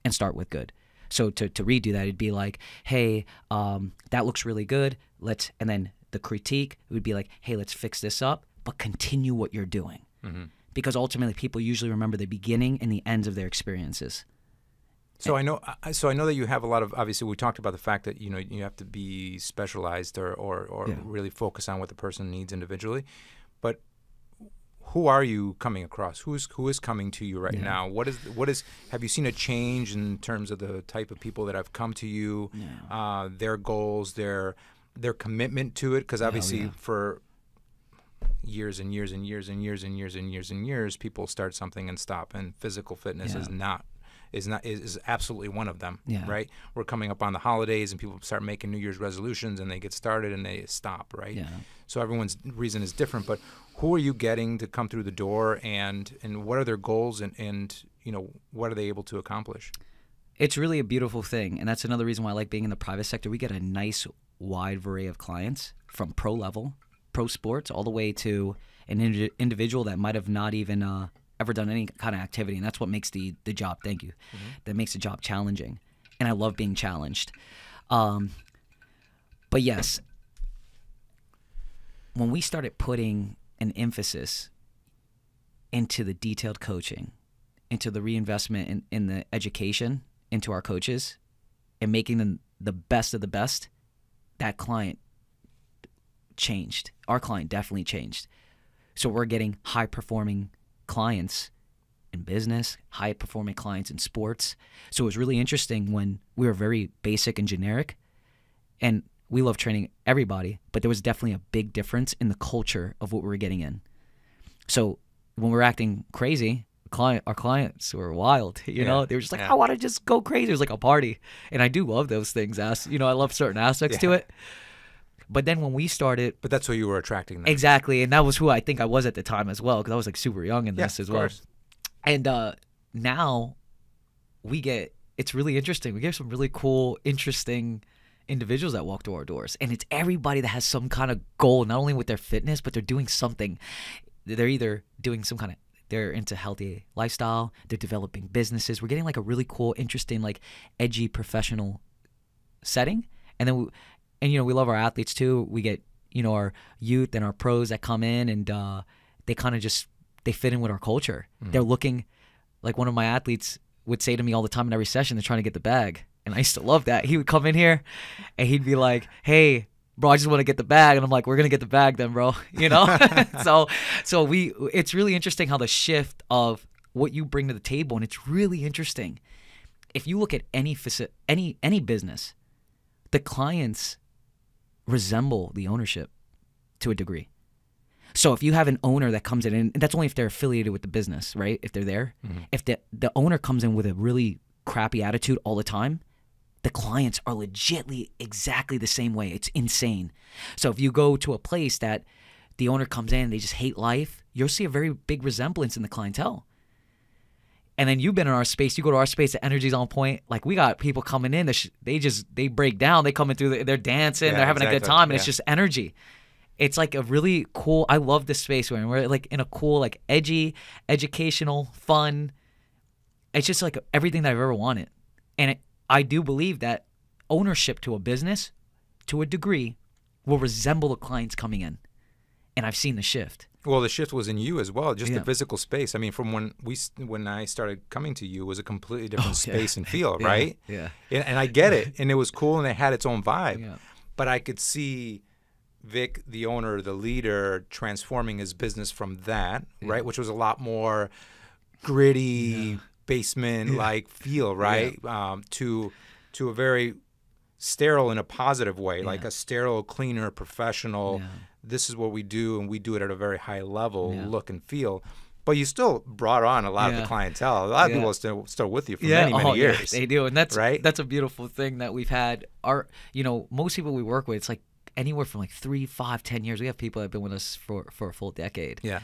and start with good. So to redo that, it'd be like, hey, that looks really good. And then the critique would be like, hey, let's fix this up, but continue what you're doing. Mm-hmm. Because ultimately people usually remember the beginning and the ends of their experiences. So I know that you have a lot of, obviously we talked about the fact that, you have to be specialized or really focus on what the person needs individually. But who are you coming across? Who is coming to you right now? What is have you seen a change in terms of the type of people that have come to you, their goals, their commitment to it? Because obviously for years and years and years and years and years and years and years, people start something and stop, and physical fitness is absolutely one of them, right? We're coming up on the holidays and people start making New Year's resolutions and they get started and they stop, right? Yeah. So everyone's reason is different, but who are you getting to come through the door, and what are their goals, and what are they able to accomplish? It's really a beautiful thing, and that's another reason why I like being in the private sector. We get a nice wide array of clients, from pro level, pro sports, all the way to an individual that might have not even ever done any kind of activity, and that's what makes the job, that makes the job challenging. And I love being challenged. But yes, when we started putting an emphasis into the detailed coaching, into the reinvestment in the education into our coaches, and making them the best of the best, that client changed. Our client definitely changed. So we're getting high-performing clients in business, high-performing clients in sports. So it was really interesting when we were very basic and generic, and we love training everybody, but there was definitely a big difference in the culture of what we were getting in. So when we were acting crazy, our clients were wild, you know? They were just like, I want to just go crazy. It was like a party. And I do love those things. You know, I love certain aspects to it. But then when we started... But that's who you were attracting them. Exactly. And that was who I think I was at the time as well, because I was like super young in this as well. Course. And now it's really interesting. We get some really cool, interesting individuals that walk through our doors. And it's everybody that has some kind of goal, not only with their fitness, but they're doing something. They're either doing some kind of... They're into healthy lifestyle. They're developing businesses. We're getting like a really cool, interesting, like edgy professional setting. And then, you know, we love our athletes too. We get, you know, our youth and our pros that come in, and they kind of just, they fit in with our culture. They're looking, like one of my athletes would say to me all the time in every session, they're trying to get the bag. And I used to love that. He would come in here and he'd be like, hey, bro, I just want to get the bag. And I'm like, we're going to get the bag then, bro. You know? So it's really interesting how the shift of what you bring to the table, and it's really interesting. If you look at any business, the clients resemble the ownership to a degree. So if you have an owner that comes in, and that's only if they're affiliated with the business, right? If they're there. If the owner comes in with a really crappy attitude all the time, the clients are legitly exactly the same way. It's insane. So if you go to a place that the owner comes in, they just hate life, you'll see a very big resemblance in the clientele. And then you've been in our space. You go to our space, the energy's on point. Like, we got people coming in, they break down. They come in through, they're dancing, they're having a good time, and it's just energy. It's like a really cool, I love this space where we're like in a cool, like edgy, educational, fun. It's just like everything that I've ever wanted. And I do believe that ownership to a business, to a degree, will resemble the clients coming in. And I've seen the shift. Well, the shift was in you as well, just the physical space. I mean, from when I started coming to you, it was a completely different space and feel, right? Yeah. And I get it. And it was cool, and it had its own vibe. Yeah. But I could see Vic, the owner, the leader, transforming his business from that, right, which was a lot more gritty, basement-like feel, right, to a very sterile in a positive way, like a sterile, cleaner, professional. This is what we do, and we do it at a very high level, look and feel. But you still brought on a lot of the clientele. A lot of people are still with you for many years. Yeah, they do, and that's right? That's a beautiful thing that we've had. Most people we work with, it's like anywhere from like 3, 5, 10 years. We have people that have been with us for a full decade. Yeah,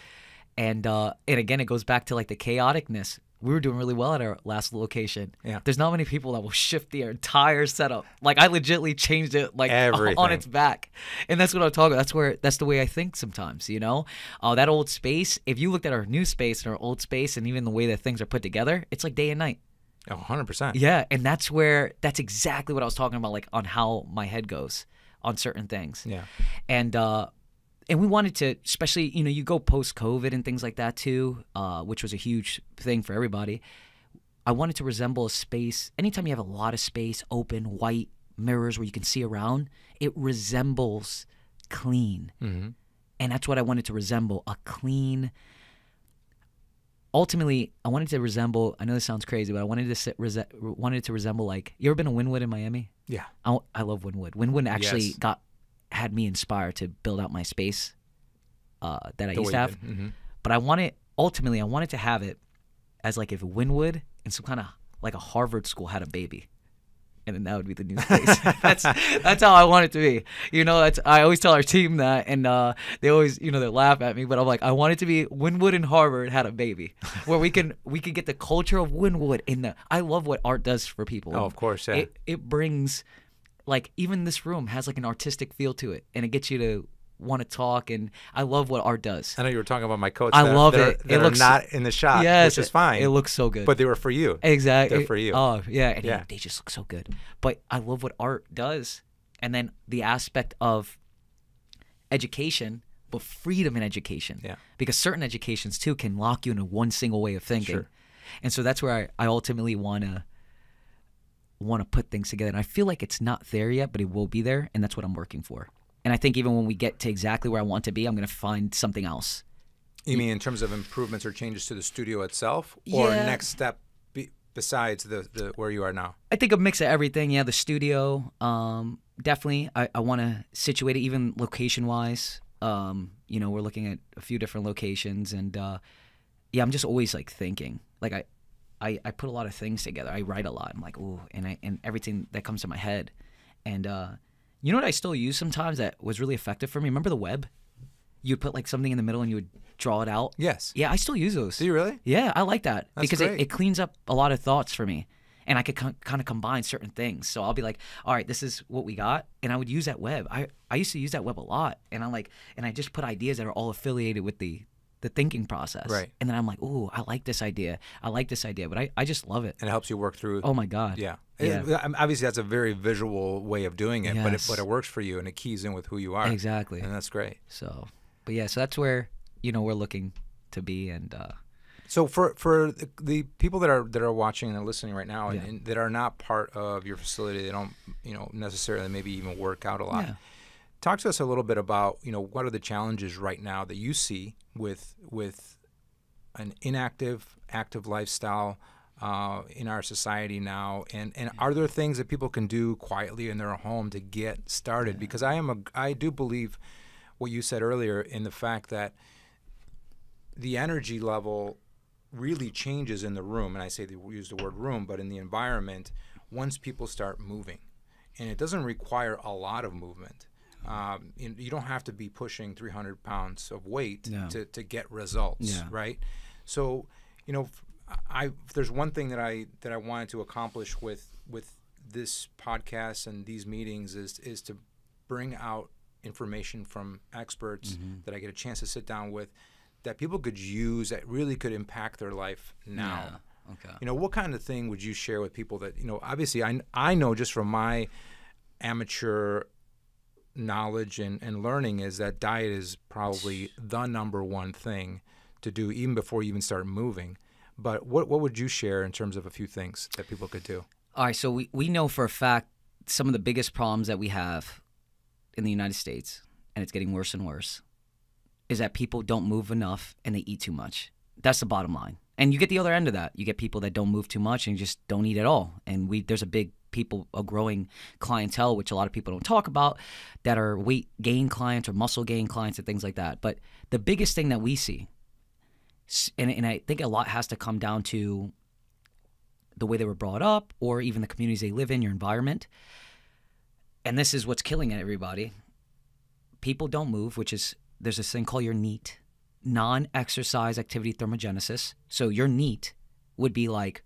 and again, it goes back to like the chaoticness. We were doing really well at our last location. Yeah. There's not many people that will shift the entire setup. Like, I legitimately changed it like on its back. And that's what I'm talking about. That's the way I think sometimes, you know? That old space, if you looked at our new space and our old space and even the way that things are put together, it's like day and night. Oh, 100%. Yeah, and that's exactly what I was talking about, like on how my head goes on certain things. Yeah. And we wanted to, especially, you go post-COVID and things like that too, which was a huge thing for everybody. I wanted to resemble a space. Anytime you have a lot of space, open, white, mirrors where you can see around, it resembles clean. Mm-hmm. And that's what I wanted to resemble, a clean. Ultimately, I wanted to resemble, I know this sounds crazy, but I wanted to resemble, like, you ever been to Wynwood in Miami? Yeah. I love Wynwood. Wynwood actually had me inspired to build out my space that I used to have. Mm-hmm. But I wanted to have it as like if Wynwood and some kind of like a Harvard school had a baby. And then that would be the new space. That's how I want it to be. I always tell our team that, and they always, they laugh at me, but I'm like, I want it to be Wynwood and Harvard had a baby, where we could get the culture of Wynwood I love what art does for people. Oh, of course, yeah. It brings, like, even this room has like an artistic feel to it, and it gets you to want to talk, and I love what art does. I know you were talking about my coats. I love it. It looks not in the shot, which is fine. It looks so good. But they were for you. Exactly. They're for you. Oh, yeah. And they just look so good. But I love what art does. And then the aspect of education, but freedom in education. Yeah. Because certain educations, too, can lock you into one single way of thinking. Sure. And so that's where I ultimately want to put things together. And I feel like it's not there yet, but it will be there. And that's what I'm working for. And I think even when we get to exactly where I want to be, I'm going to find something else. You mean in terms of improvements or changes to the studio itself, or next step besides the where you are now? I think a mix of everything. Yeah, the studio, definitely. I want to situate it even location-wise. You know, we're looking at a few different locations, and yeah, I'm just always like thinking. Like I put a lot of things together. I write a lot. I'm like, ooh, and everything that comes to my head. And you know what I still use sometimes that was really effective for me? Remember the web? You'd put like something in the middle and you would draw it out. Yes. Yeah, I still use those. Do you really? Yeah, I like that. That's because great. it cleans up a lot of thoughts for me. And I could kind of combine certain things. So I'll be like, all right, this is what we got. And I would use that web. I used to use that web a lot. And I just put ideas that are all affiliated with the thinking process. Right. And then I'm like, ooh, I like this idea. I like this idea. But I just love it. And it helps you work through. Oh, my God. Yeah. Yeah. Obviously, that's a very visual way of doing it, Yes. but it works for you and it keys in with who you are. Exactly. And that's great. So, but yeah, so that's where, you know, we're looking to be. And so for the people that are watching and listening right now Yeah. and that are not part of your facility, they don't, you know, necessarily maybe even work out a lot. Yeah. Talk to us a little bit about, you know, what are the challenges right now that you see with an inactive, active lifestyle in our society now, and are there things that people can do quietly in their home to get started? Yeah. Because I do believe what you said earlier in the fact that the energy level really changes in the room, and I say we use the word room, but in the environment, once people start moving, and it doesn't require a lot of movement. You don't have to be pushing 300 pounds of weight to get results, right? So, you know, there's one thing that I wanted to accomplish with this podcast and these meetings is to bring out information from experts that I get a chance to sit down with that people could use that really could impact their life now. Yeah. Okay. You know, what kind of thing would you share with people that, you know, obviously I know just from my amateur knowledge and learning is that diet is probably the number one thing to do even before you even start moving. But what would you share in terms of a few things that people could do? All right, so we know for a fact some of the biggest problems that we have in the United States, and it's getting worse and worse, is that people don't move enough and they eat too much. That's the bottom line. And you get the other end of that. You get people that don't move too much and just don't eat at all. And there's a growing clientele, which a lot of people don't talk about, that are weight gain clients or muscle gain clients and things like that. But the biggest thing that we see, and I think a lot has to come down to the way they were brought up or even the communities they live in, your environment. And this is what's killing everybody. People don't move, there's this thing called your NEAT, non-exercise activity thermogenesis. So your NEAT would be like,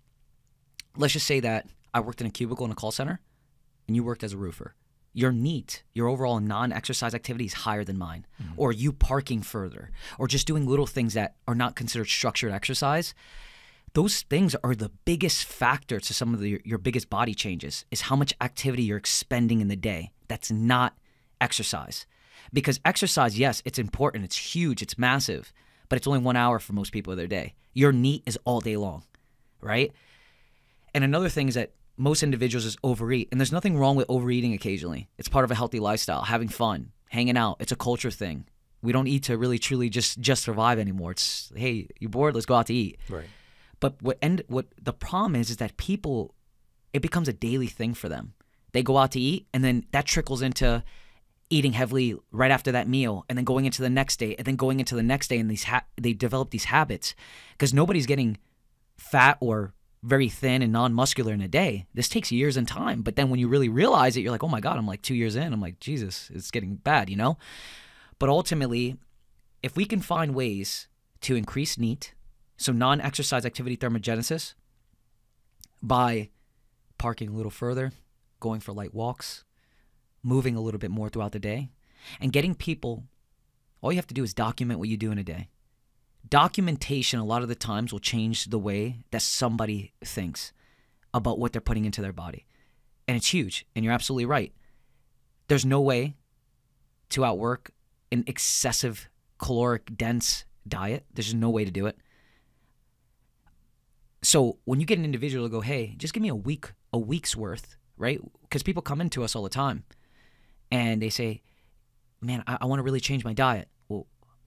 let's just say that I worked in a cubicle in a call center and you worked as a roofer. Your NEAT, your overall non-exercise activity is higher than mine. Mm-hmm. Or you parking further, or just doing little things that are not considered structured exercise. Those things are the biggest factor to some of your biggest body changes, is how much activity you're expending in the day. That's not exercise. Because exercise, yes, it's important, it's huge, it's massive, but it's only 1 hour for most people of their day. Your NEAT is all day long, right? And another thing is that most individuals just overeat, and there's nothing wrong with overeating occasionally. It's part of a healthy lifestyle, having fun, hanging out. It's a culture thing. We don't eat to really, truly just survive anymore. It's, hey, you're bored, let's go out to eat. Right. But what the problem is that people, it becomes a daily thing for them. They go out to eat, and then that trickles into eating heavily right after that meal, and then going into the next day, and then going into the next day, and they develop these habits because nobody's getting fat or very thin and non-muscular in a day. This takes years and time. But then when you really realize it, you're like, oh my God, I'm like 2 years in. I'm like, Jesus, it's getting bad, you know? But ultimately, if we can find ways to increase NEAT, so non-exercise activity thermogenesis, by parking a little further, going for light walks, moving a little bit more throughout the day, and getting people, all you have to do is document what you do in a day. Documentation a lot of the times will change the way that somebody thinks about what they're putting into their body. And it's huge. And you're absolutely right. There's no way to outwork an excessive caloric dense diet. There's no way to do it. So when you get an individual to go, hey, just give me a week's worth, right? Because people come into us all the time and they say, man, I want to really change my diet. Well,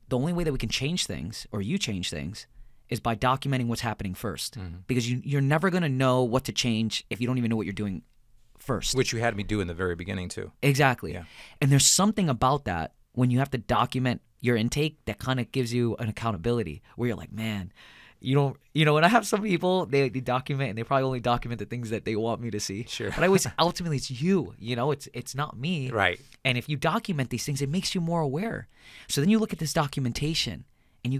the only way that we can change things, or you change things, is by documenting what's happening first. Because you're never going to know what to change if you don't even know what you're doing first. Which you had me do in the very beginning too. Exactly. Yeah. And there's something about that when you have to document your intake that kind of gives you an accountability where you're like, man, when I have some people, they document, and they probably only document the things that they want me to see. Sure. But I always, ultimately, it's you, it's not me. Right. And if you document these things, it makes you more aware. So then you look at this documentation and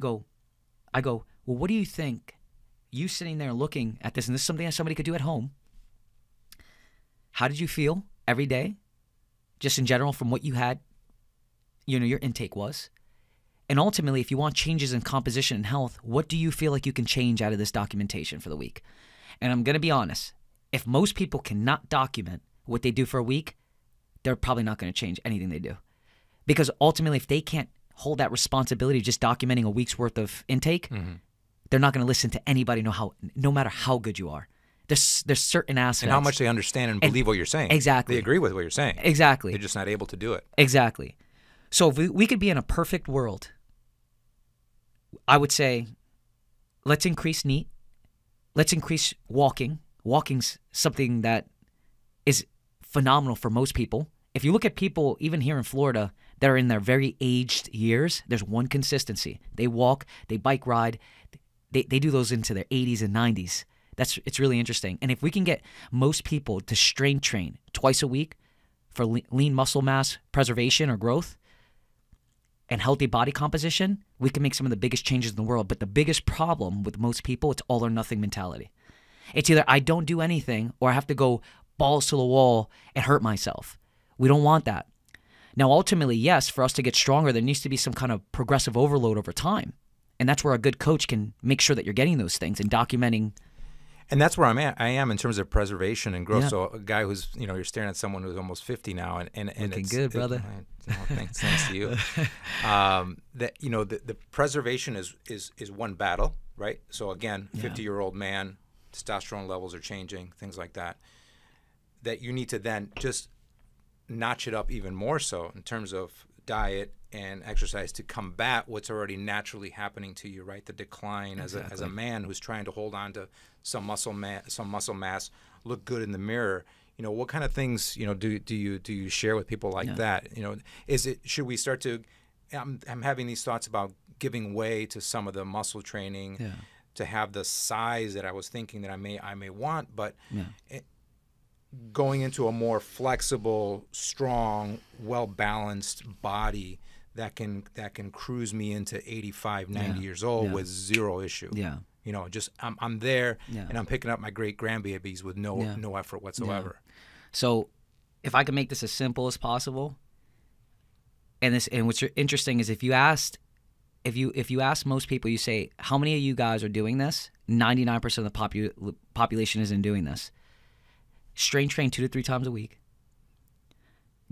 I go, well, what do you think, you sitting there looking at this, and this is something that somebody could do at home. How did you feel every day, just in general, from what you had, your intake was? And ultimately, if you want changes in composition and health, what do you feel like you can change out of this documentation for the week? And I'm going to be honest, if most people cannot document what they do for a week, they're probably not going to change anything they do. Because ultimately, if they can't hold that responsibility of just documenting a week's worth of intake, they're not going to listen to anybody, no matter how good you are. There's certain aspects. And how much they understand and believe what you're saying. Exactly. They agree with what you're saying. Exactly. They're just not able to do it. Exactly. So if we could be in a perfect world, I would say, let's increase NEAT. Let's increase walking. Walking's something that is phenomenal for most people. If you look at people, even here in Florida, that are in their very aged years, there's one consistency. They walk, they bike ride, they do those into their 80s and 90s. It's really interesting. And if we can get most people to strength train twice a week for lean muscle mass preservation or growth and healthy body composition, we can make some of the biggest changes in the world. But the biggest problem with most people, it's all or nothing mentality. It's either I don't do anything or I have to go balls to the wall and hurt myself. We don't want that. Now, ultimately, yes, for us to get stronger, there needs to be some kind of progressive overload over time. And that's where a good coach can make sure that you're getting those things and documenting. And that's where I am in terms of preservation and growth. Yeah. So a guy who's, you're staring at someone who's almost 50 now, and Looking it's good, brother. Thanks to you. That the preservation is one battle, right? So again, 50-year-old man, testosterone levels are changing, things like that. That you need to then just notch it up even more so in terms of diet and exercise to combat what's already naturally happening to you, right? The decline as a man who's trying to hold on to some muscle mass, look good in the mirror. What kind of things do you share with people like that? Should we start to? I'm having these thoughts about giving way to some of the muscle training to have the size that I was thinking that I may want, but. Going into a more flexible, strong, well-balanced body that can cruise me into 85, 90 years old with zero issue. Yeah. Just I'm there and I'm picking up my great grandbabies with no effort whatsoever. Yeah. So if I can make this as simple as possible, and what's interesting is if you ask most people, you say, how many of you guys are doing this? 99% of the population isn't doing this. Strength train 2 to 3 times a week.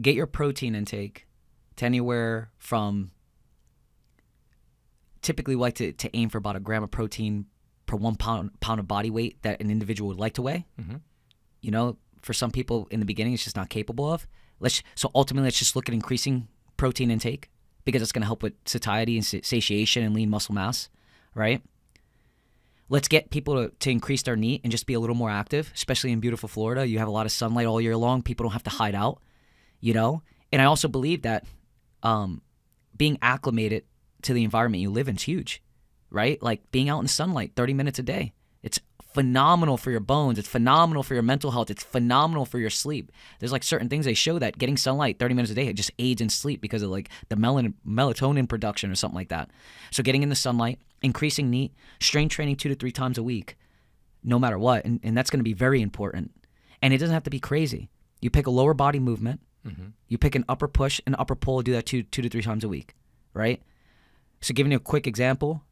Get your protein intake to anywhere from, typically we like to aim for about 1 gram of protein per 1 pound of body weight that an individual would like to weigh. For some people in the beginning, it's just not capable of. So ultimately, let's just look at increasing protein intake because it's going to help with satiety and satiation and lean muscle mass, right? Let's get people to increase their NEAT and just be a little more active, especially in beautiful Florida. You have a lot of sunlight all year long. People don't have to hide out, And I also believe that being acclimated to the environment you live in is huge, right? Like being out in the sunlight 30 minutes a day. It's phenomenal for your bones. It's phenomenal for your mental health. It's phenomenal for your sleep. There's like certain things they show that getting sunlight 30 minutes a day, it just aids in sleep because of like the melatonin production or something like that. So getting in the sunlight, increasing NEAT, strength training 2 to 3 times a week, no matter what. And that's going to be very important. And it doesn't have to be crazy. You pick a lower body movement. You pick an upper push and upper pull, do that 2 to 3 times a week, right? So giving you a quick example,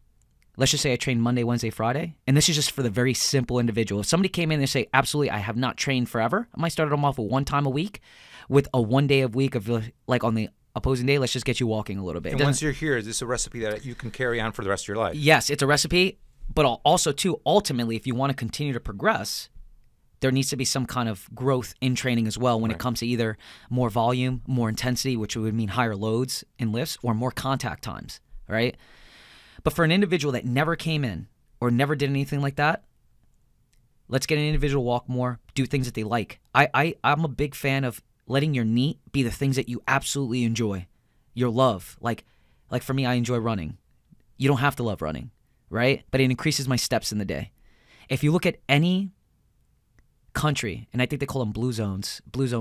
let's just say I train Monday, Wednesday, Friday, and this is just for the very simple individual. If somebody came in and they say, absolutely, I have not trained forever, I might start them off with 1 time a week with a 1 day a week of like on the opposing day, let's just get you walking a little bit. And once you're here, is this a recipe that you can carry on for the rest of your life? Yes, it's a recipe, but also too, ultimately, if you want to continue to progress, there needs to be some kind of growth in training as well when it comes to either more volume, more intensity, which would mean higher loads in lifts, or more contact times, right? But for an individual that never came in or never did anything like that, let's get an individual walk more, do things that they like. I'm a big fan of letting your NEAT be the things that you absolutely enjoy, your love. Like for me, I enjoy running. You don't have to love running, right? But it increases my steps in the day. If you look at any country, and I think they call them blue zone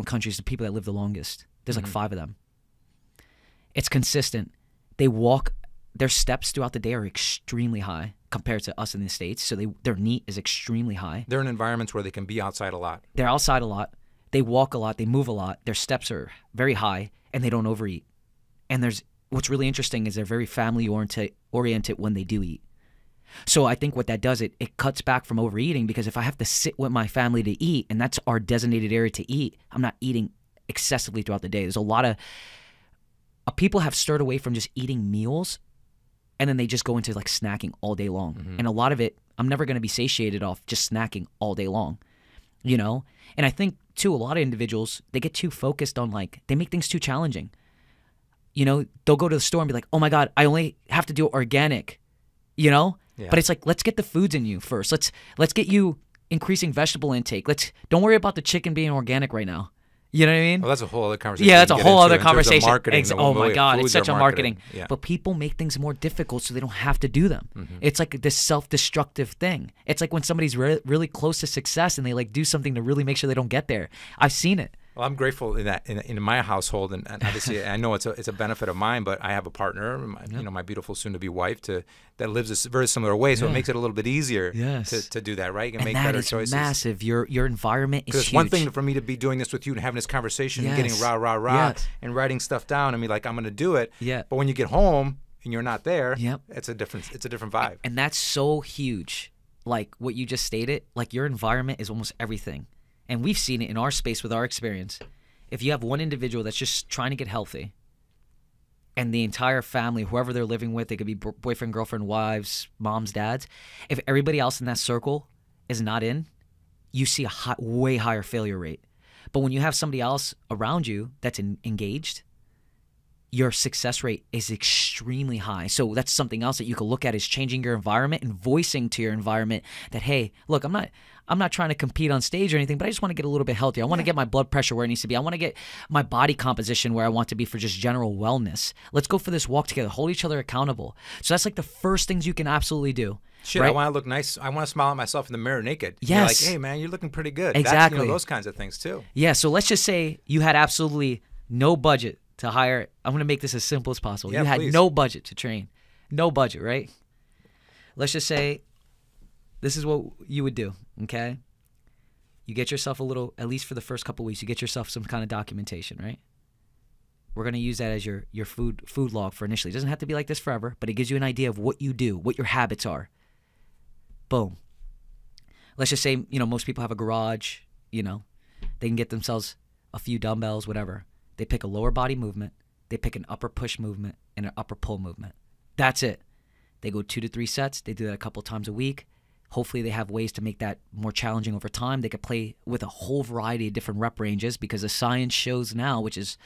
countries, the people that live the longest. There's like 5 of them. It's consistent. They walk, their steps throughout the day are extremely high compared to us in the States. So their NEAT is extremely high. They're in environments where they can be outside a lot. They're outside a lot. They walk a lot. They move a lot. Their steps are very high, and they don't overeat. And what's really interesting is they're very family oriented when they do eat. So I think what that does, it cuts back from overeating, because if I have to sit with my family to eat, and that's our designated area to eat, I'm not eating excessively throughout the day. There's a lot of people have stirred away from just eating meals, and then they just go into like snacking all day long. And a lot of it, I'm never going to be satiated off just snacking all day long, you know? And I think too, a lot of individuals, they get too focused on they make things too challenging. You know, they'll go to the store and be like, oh my God, I only have to do it organic, you know? Yeah. But it's like, let's get the foods in you first. Let's get you increasing vegetable intake. Don't worry about the chicken being organic right now. You know what I mean? Well, that's a whole other conversation. Yeah, that's a whole other conversation. Oh my God, foods it's such a marketing. Yeah. But people make things more difficult so they don't have to do them. It's like this self-destructive thing. It's like when somebody's really close to success and they do something to really make sure they don't get there. I've seen it. Well, I'm grateful in my household, and obviously I know it's a benefit of mine, but I have a partner, my beautiful soon-to-be wife, that lives a very similar way, so it makes it a little bit easier to do that, right? You can make better choices. That is massive. Your environment is huge. It's one thing for me to be doing this with you and having this conversation and getting rah and writing stuff down and be like, I'm going to do it. Yeah. But when you get home and you're not there, it's a different vibe. And that's so huge. Like what you just stated, like your environment is almost everything. And we've seen it in our space with our experience. If you have one individual that's just trying to get healthy, and the entire family, whoever they're living with, they could be boyfriend, girlfriend, wives, moms, dads, if everybody else in that circle is not in, you see a way higher failure rate. But when you have somebody else around you that's engaged, your success rate is extremely high. So that's something else that you can look at, is changing your environment and voicing to your environment that, hey, look, I'm not trying to compete on stage or anything, but I just want to get a little bit healthier. I want to get my blood pressure where it needs to be. I want to get my body composition where I want to be for just general wellness. Let's go for this walk together. Hold each other accountable. So that's like the first things you can absolutely do. Shit, right? I want to look nice. I want to smile at myself in the mirror naked. Yes. You're like, hey, man, you're looking pretty good. Exactly. That's, those kinds of things too. Yeah, so let's just say you had absolutely no budget to hire. I'm going to make this as simple as possible. Yeah, you had please. no budget to train. No budget, right? Let's just say this is what you would do, okay? You get yourself a little, at least for the first couple of weeks, you get yourself some kind of documentation, right? We're going to use that as your food log for initially. It doesn't have to be like this forever, but it gives you an idea of what you do, what your habits are. Boom. Let's just say, most people have a garage, they can get themselves a few dumbbells, whatever. They pick a lower body movement, they pick an upper push movement, and an upper pull movement. That's it. They go 2 to 3 sets. They do that a couple times a week. Hopefully they have ways to make that more challenging over time. They could play with a whole variety of different rep ranges, because the science shows now, which is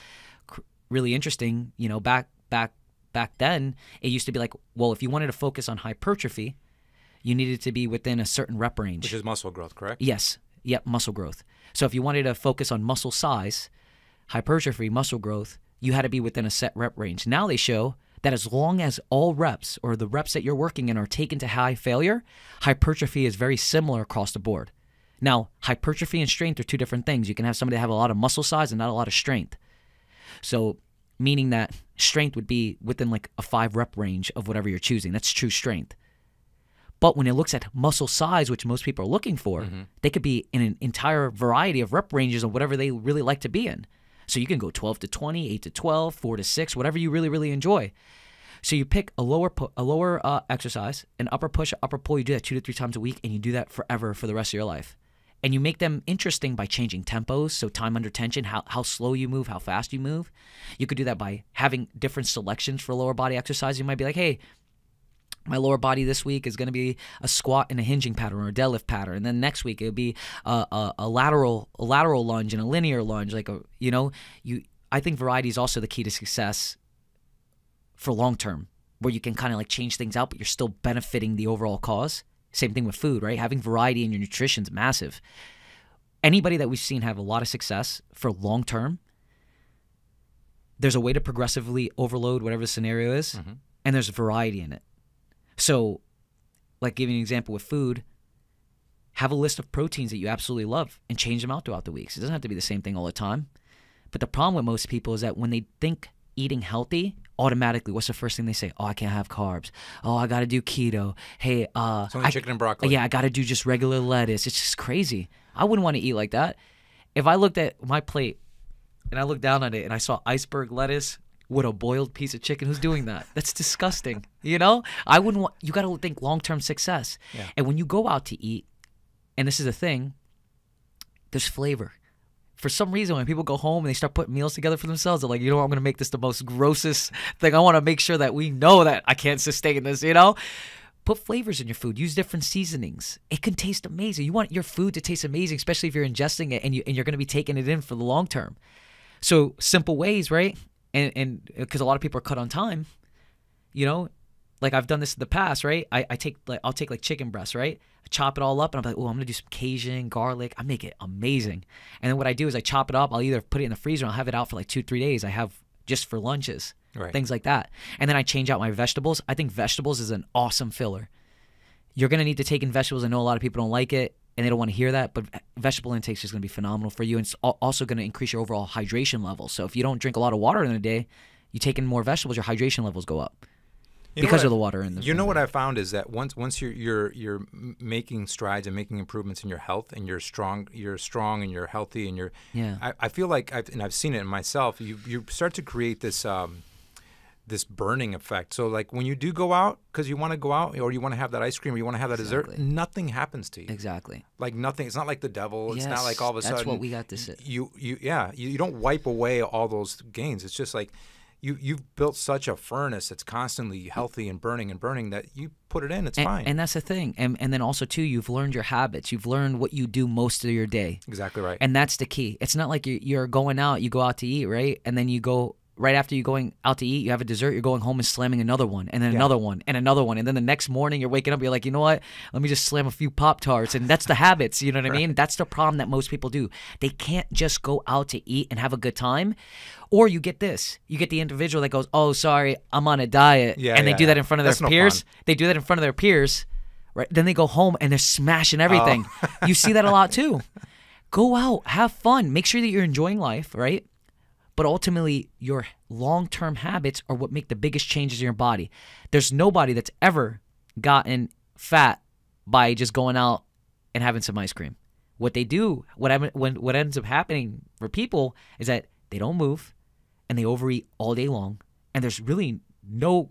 really interesting, back then, it used to be like, well, if you wanted to focus on hypertrophy, you needed to be within a certain rep range. Which is muscle growth, correct? Yes. Yep, muscle growth. So if you wanted to focus on muscle size, hypertrophy, muscle growth, you had to be within a set rep range. Now they show that as long as all reps, or the reps that you're working in, are taken to high failure, hypertrophy is very similar across the board. Now, hypertrophy and strength are two different things. You can have somebody have a lot of muscle size and not a lot of strength. So meaning that strength would be within like a 5 rep range of whatever you're choosing. That's true strength. But when it looks at muscle size, which most people are looking for, they could be in an entire variety of rep ranges of whatever they really like to be in. So you can go 12 to 20, 8 to 12, 4 to 6, whatever you really, really enjoy. So you pick a lower exercise, an upper push, upper pull. You do that 2 to 3 times a week, and you do that forever for the rest of your life. And you make them interesting by changing tempos, so time under tension, how slow you move, how fast you move. You could do that by having different selections for lower body exercise. You might be like, hey, My lower body this week is going to be a squat and a hinging pattern or a deadlift pattern. And then next week it'll be a lateral lunge and a linear lunge. I think variety is also the key to success for long term, where you can kind of like change things out, but you're still benefiting the overall cause. Same thing with food, right? Having variety in your nutrition is massive. Anybody that we've seen have a lot of success for long term, there's a way to progressively overload whatever the scenario is, and there's variety in it. So, like giving an example with food, have a list of proteins that you absolutely love and change them out throughout the weeks. It doesn't have to be the same thing all the time. But the problem with most people is that when they think eating healthy, automatically, what's the first thing they say? Oh, I can't have carbs. Oh, I got to do keto. Hey, it's only chicken and broccoli. Yeah, I got to do just regular lettuce. It's just crazy. I wouldn't want to eat like that. If I looked at my plate and I looked down on it and I saw iceberg lettuce with a boiled piece of chicken, who's doing that? That's disgusting. I wouldn't want. You got to think long-term success. Yeah. And when you go out to eat, and this is the thing, there's flavor. For some reason, when people go home and they start putting meals together for themselves, they're like, I'm going to make this the most grossest thing. I want to make sure that we know that I can't sustain this, Put flavors in your food. Use different seasonings. It can taste amazing. You want your food to taste amazing, especially if you're ingesting it and you're going to be taking it in for the long term. So simple ways, right? And because a lot of people are cut on time, like I've done this in the past, right? I'll take like chicken breasts, right? I chop it all up and I'm like, oh, I'm gonna do some Cajun garlic. I make it amazing. And then what I do is I chop it up. I'll either put it in the freezer and I'll have it out for like 2-3 days. I have just for lunches, things like that. And then I change out my vegetables. I think vegetables is an awesome filler. You're gonna need to take in vegetables. I know a lot of people don't like it and they don't want to hear that, but vegetable intake is just gonna be phenomenal for you, and it's also gonna increase your overall hydration level. So if you don't drink a lot of water in a day, you take in more vegetables, your hydration levels go up. Because of the water in the what I found is that once you're making strides and making improvements in your health, and you're strong and you're healthy and I feel like I've seen it in myself. You start to create this this burning effect. So like when you do go out because you want to go out or you want to have that ice cream or you want to have that dessert, nothing happens to you. Exactly. Like nothing. It's not like the devil. It's not like all of a sudden. That's what we got to say. You don't wipe away all those gains. It's just like you've built such a furnace that's constantly healthy and burning that you put it in, it's fine. And that's the thing. And then also, too, you've learned your habits. You've learned what you do most of your day. Exactly right. And that's the key. It's not like you're going out, you go out to eat, right? And then you go, right after you're going out to eat, you have a dessert, you're going home and slamming another one, and then another one, and another one. And then the next morning you're waking up, you're like, you know what? Let me just slam a few Pop-Tarts. And that's the habits, you know what I mean? That's the problem that most people do. They can't just go out to eat and have a good time. Or you get this. You get the individual that goes, oh, sorry, I'm on a diet. And they do that in front of their peers. They do that in front of their peers. Right? Then they go home and they're smashing everything. You see that a lot too. Go out. Have fun. Make sure that you're enjoying life, right? But ultimately, your long-term habits are what make the biggest changes in your body. There's nobody that's ever gotten fat by just going out and having some ice cream. What they do, what ends up happening for people is that they don't move and they overeat all day long, and there's really no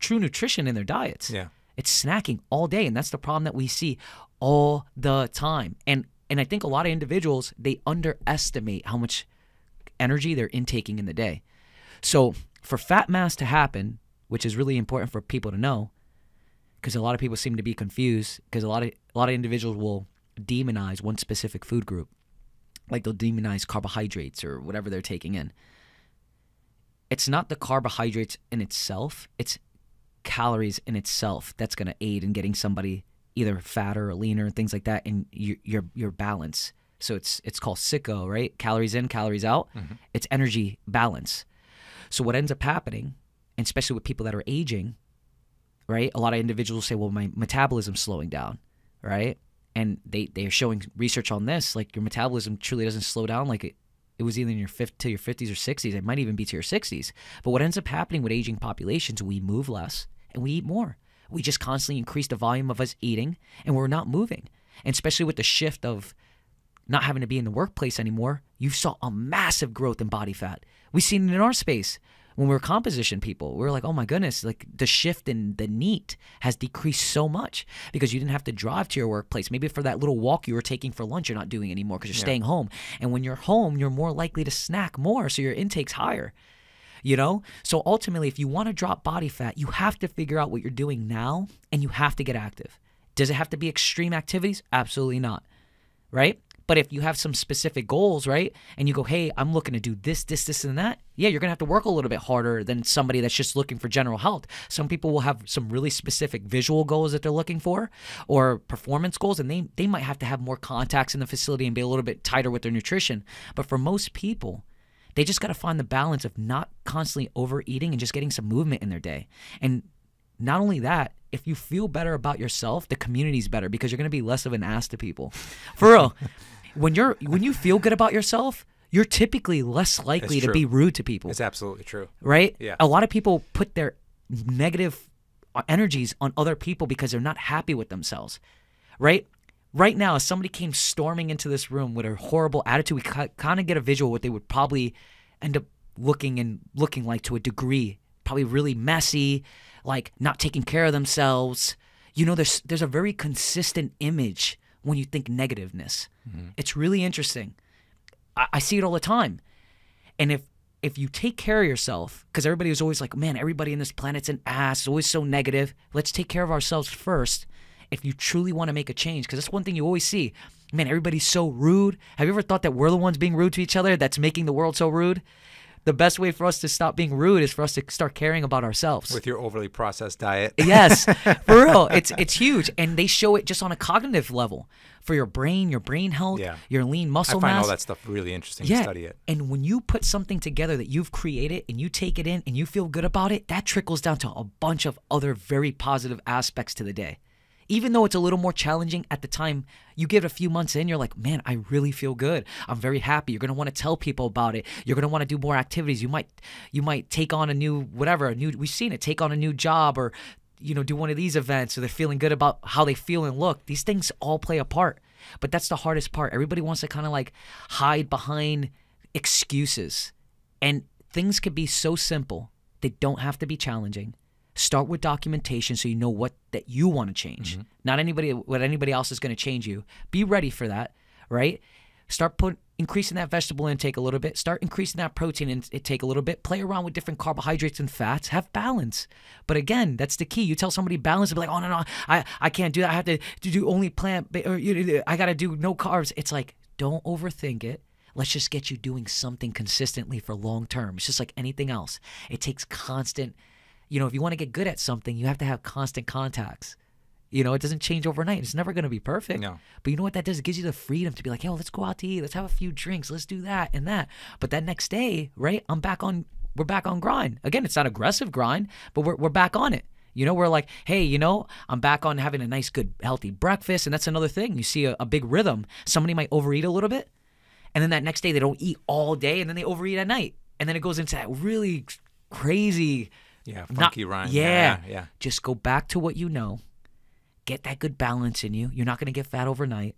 true nutrition in their diets. Yeah. It's snacking all day, and that's the problem that we see all the time. And I think a lot of individuals, they underestimate how much energy they're intaking in the day. So for fat mass to happen, which is really important for people to know, because a lot of people seem to be confused, because a lot of individuals will demonize one specific food group, like they'll demonize carbohydrates or whatever they're taking in. It's not the carbohydrates in itself, it's calories in itself that's going to aid in getting somebody either fatter or leaner and things like that in your balance. So it's called SICO, right? Calories in, calories out. Mm-hmm. It's energy balance. So what ends up happening, and especially with people that are aging, right? A lot of individuals say, well, my metabolism's slowing down, right? And they are showing research on this, like your metabolism truly doesn't slow down like it was either in your 50s or 60s. It might even be to your 60s. But what ends up happening with aging populations, we move less and we eat more. We just constantly increase the volume of us eating and we're not moving. And especially with the shift of not having to be in the workplace anymore, you saw a massive growth in body fat. We've seen it in our space. When we were composition people, we were like, oh my goodness, like the shift in the NEAT has decreased so much because you didn't have to drive to your workplace. Maybe for that little walk you were taking for lunch, you're not doing anymore because you're staying home. And when you're home, you're more likely to snack more, so your intake's higher. you know? So ultimately, if you want to drop body fat, you have to figure out what you're doing now, and you have to get active. Does it have to be extreme activities? Absolutely not, right? But if you have some specific goals, right, and you go, hey, I'm looking to do this, this, this, and that, yeah, you're going to have to work a little bit harder than somebody that's just looking for general health. Some people will have some really specific visual goals that they're looking for, or performance goals, and they might have to have more contacts in the facility and be a little bit tighter with their nutrition. But for most people, they just got to find the balance of not constantly overeating and just getting some movement in their day. And not only that, if you feel better about yourself, the community's better because you're going to be less of an ass to people. For real. When you feel good about yourself, you're typically less likely to be rude to people. It's absolutely true. Right? Yeah. A lot of people put their negative energies on other people because they're not happy with themselves. Right? Right now, if somebody came storming into this room with a horrible attitude, we kind of get a visual of what they would probably end up looking like to a degree. Probably really messy, like not taking care of themselves. You know, there's a very consistent image when you think negativeness. Mm-hmm. It's really interesting. I see it all the time. And if you take care of yourself, because everybody is always like, man, everybody in this planet's an ass, it's always so negative. Let's take care of ourselves first if you truly want to make a change. Because that's one thing you always see. Man, everybody's so rude. Have you ever thought that we're the ones being rude to each other that's making the world so rude? The best way for us to stop being rude is for us to start caring about ourselves. With your overly processed diet. Yes, for real. It's huge. And they show it just on a cognitive level for your brain health, your lean muscle mass. I find all that stuff really interesting to study it. And when you put something together that you've created and you take it in and you feel good about it, that trickles down to a bunch of other very positive aspects to the day. Even though it's a little more challenging at the time, you give it a few months in, you're like, man, I really feel good. I'm very happy. You're going to want to tell people about it. You're going to want to do more activities. You might take on a new, we've seen it, take on a new job or, do one of these events, or they're feeling good about how they feel and look. These things all play a part, but that's the hardest part. Everybody wants to kind of like hide behind excuses, and things could be so simple. They don't have to be challenging. Start with documentation so you know what that you want to change. Mm-hmm. Not what anybody else is going to change you. Be ready for that, right? Start increasing that vegetable intake a little bit. Start increasing that protein intake a little bit. Play around with different carbohydrates and fats. Have balance. But again, that's the key. You tell somebody balance, they'll be like, oh, no, I can't do that. I have to do only plant, or I got to do no carbs. It's like, don't overthink it. Let's just get you doing something consistently for long term. It's just like anything else. It takes constant. If you want to get good at something, you have to have constant contacts. It doesn't change overnight. It's never going to be perfect. No. But you know what that does? It gives you the freedom to be like, yo, let's go out to eat. Let's have a few drinks. Let's do that and that. But that next day, right, we're back on grind. Again, it's not aggressive grind, but we're back on it. We're like, hey, I'm back on having a nice, good, healthy breakfast. And that's another thing. You see a big rhythm. Somebody might overeat a little bit. And then that next day, they don't eat all day. And then they overeat at night. And then it goes into that really crazy... Yeah, funky rhyme. Yeah. Just go back to what you know. Get that good balance in you. You're not going to get fat overnight.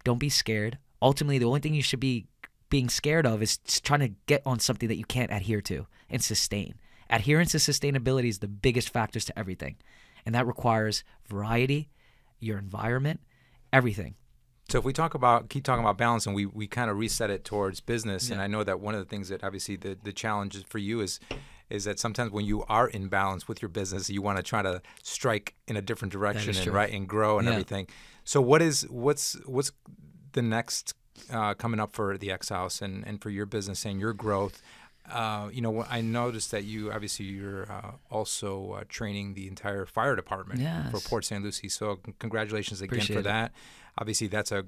Don't be scared. Ultimately, the only thing you should be being scared of is trying to get on something that you can't adhere to and sustain. Adherence and sustainability is the biggest factors to everything. And that requires variety, your environment, everything. So if we keep talking about balance, and we kind of reset it towards business, and I know that one of the things that obviously the challenge for you is that sometimes when you are in balance with your business, you want to try to strike in a different direction and grow and everything. So what's the next coming up for the X House and for your business and your growth? I noticed that you're also training the entire fire department for Port St Lucie. So congratulations again for that. Obviously, that's a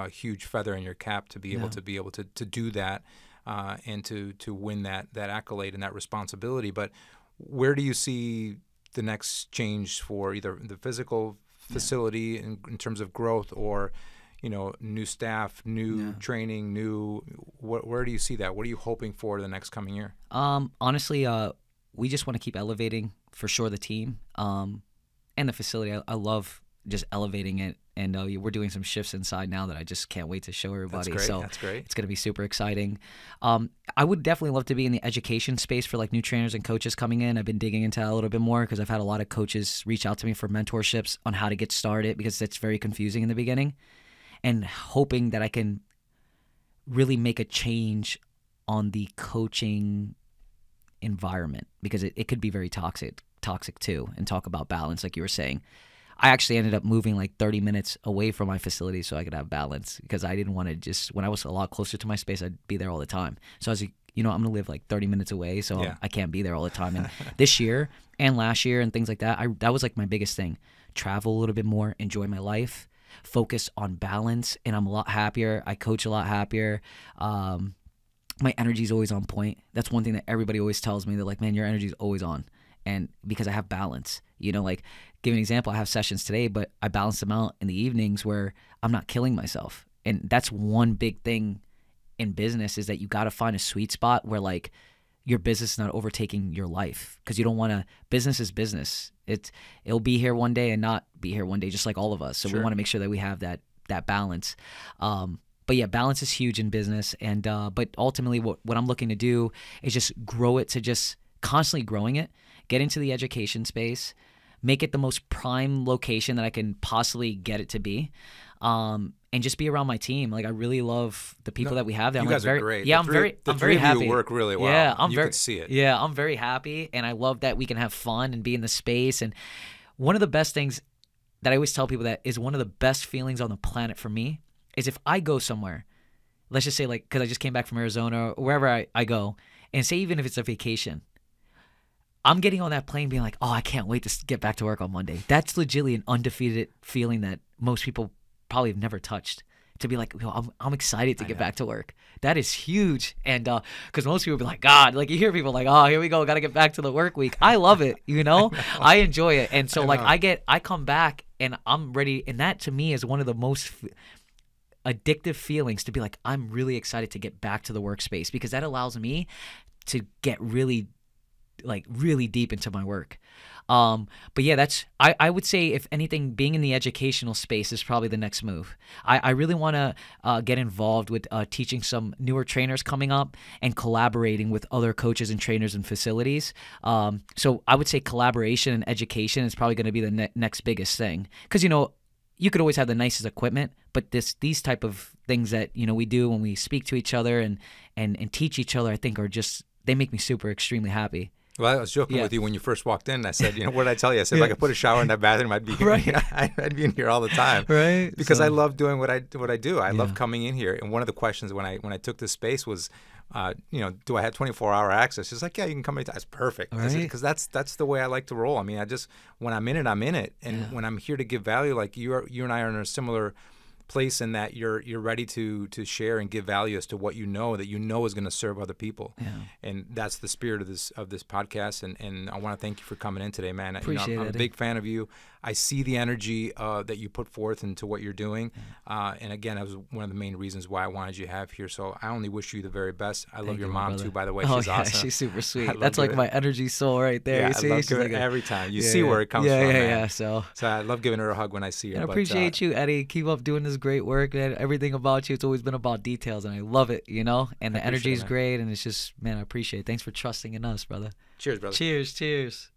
huge feather in your cap to be able to do that. And to win that accolade and that responsibility. But where do you see the next change for either the physical facility in terms of growth or, new staff, new training, where do you see that? What are you hoping for the next coming year? Honestly, we just want to keep elevating for sure the team and the facility. I love just elevating it. And we're doing some shifts inside now that I just can't wait to show everybody. That's great. It's going to be super exciting. I would definitely love to be in the education space for like new trainers and coaches coming in. I've been digging into that a little bit more because I've had a lot of coaches reach out to me for mentorships on how to get started because it's very confusing in the beginning. And hoping that I can really make a change on the coaching environment, because it could be very toxic too, and talk about balance like you were saying. I actually ended up moving like 30 minutes away from my facility so I could have balance, because I didn't want to just, when I was a lot closer to my space, I'd be there all the time. So I was like, I'm going to live like 30 minutes away, so I can't be there all the time. And this year and last year and things like that, that was like my biggest thing. Travel a little bit more, enjoy my life, focus on balance, and I'm a lot happier. I coach a lot happier. My energy's always on point. That's one thing that everybody always tells me. They're like, man, your energy's always on. And because I have balance, like give an example, I have sessions today, but I balance them out in the evenings where I'm not killing myself. And that's one big thing in business, is that you got to find a sweet spot where like your business is not overtaking your life, because you don't want to, business is business. It'll be here one day and not be here one day, just like all of us. So we want to make sure that we have that balance. But yeah, balance is huge in business. And but ultimately what I'm looking to do is just grow it, to just constantly growing it, get into the education space, make it the most prime location that I can possibly get it to be, and just be around my team. Like, I really love the people that we have there. You guys are great. Yeah, I'm very happy. You work really well. Yeah, you can see it. Yeah, I'm very happy, and I love that we can have fun and be in the space. And one of the best things that I always tell people that is one of the best feelings on the planet for me is if I go somewhere, let's just say, like, because I just came back from Arizona or wherever I go, and say even if it's a vacation, I'm getting on that plane being like, oh, I can't wait to get back to work on Monday. That's legitimately an undefeated feeling that most people probably have never touched. To be like, I'm excited to get back to work. That is huge. And because most people be like, God, like you hear people like, oh, here we go, got to get back to the work week. I love it, I enjoy it. And so like I come back and I'm ready. And that to me is one of the most addictive feelings, to be like, I'm really excited to get back to the workspace, because that allows me to get really deep into my work. But yeah, I would say, if anything, being in the educational space is probably the next move. I really want to get involved with teaching some newer trainers coming up and collaborating with other coaches and trainers and facilities. So I would say collaboration and education is probably going to be the next biggest thing, because you could always have the nicest equipment, but these type of things that we do when we speak to each other and teach each other, I think they make me extremely happy. Well, I was joking with you when you first walked in. I said, what did I tell you? I said, if I could put a shower in that bathroom, I'd be I'd be in here all the time, right? Because I love doing what I do. I love coming in here. And one of the questions when I took this space was, do I have 24-hour access? She's like, yeah, you can come anytime. That's perfect, because that's the way I like to roll. I mean, when I'm in it, I'm in it, and when I'm here to give value, like you and I are in a similar place in that you're ready to share and give value as to what that is going to serve other people. And that's the spirit of this podcast, and I want to thank you for coming in today, man. Appreciate I'm a big fan of you. I see the energy that you put forth into what you're doing, and again, that was one of the main reasons why I wanted you to have here. So I only wish you the very best. I love your mom too, by the way. She's awesome. She's super sweet. That's like my energy soul right there. Yeah, you see? I love giving every time. You see where it comes from. Yeah. So I love giving her a hug when I see her. I appreciate you, Eddie. Keep up doing this great work, man. Everything about you, it's always been about details, and I love it, and the energy is great, and it's just, man, I appreciate it. Thanks for trusting in us, brother. Cheers, brother. Cheers.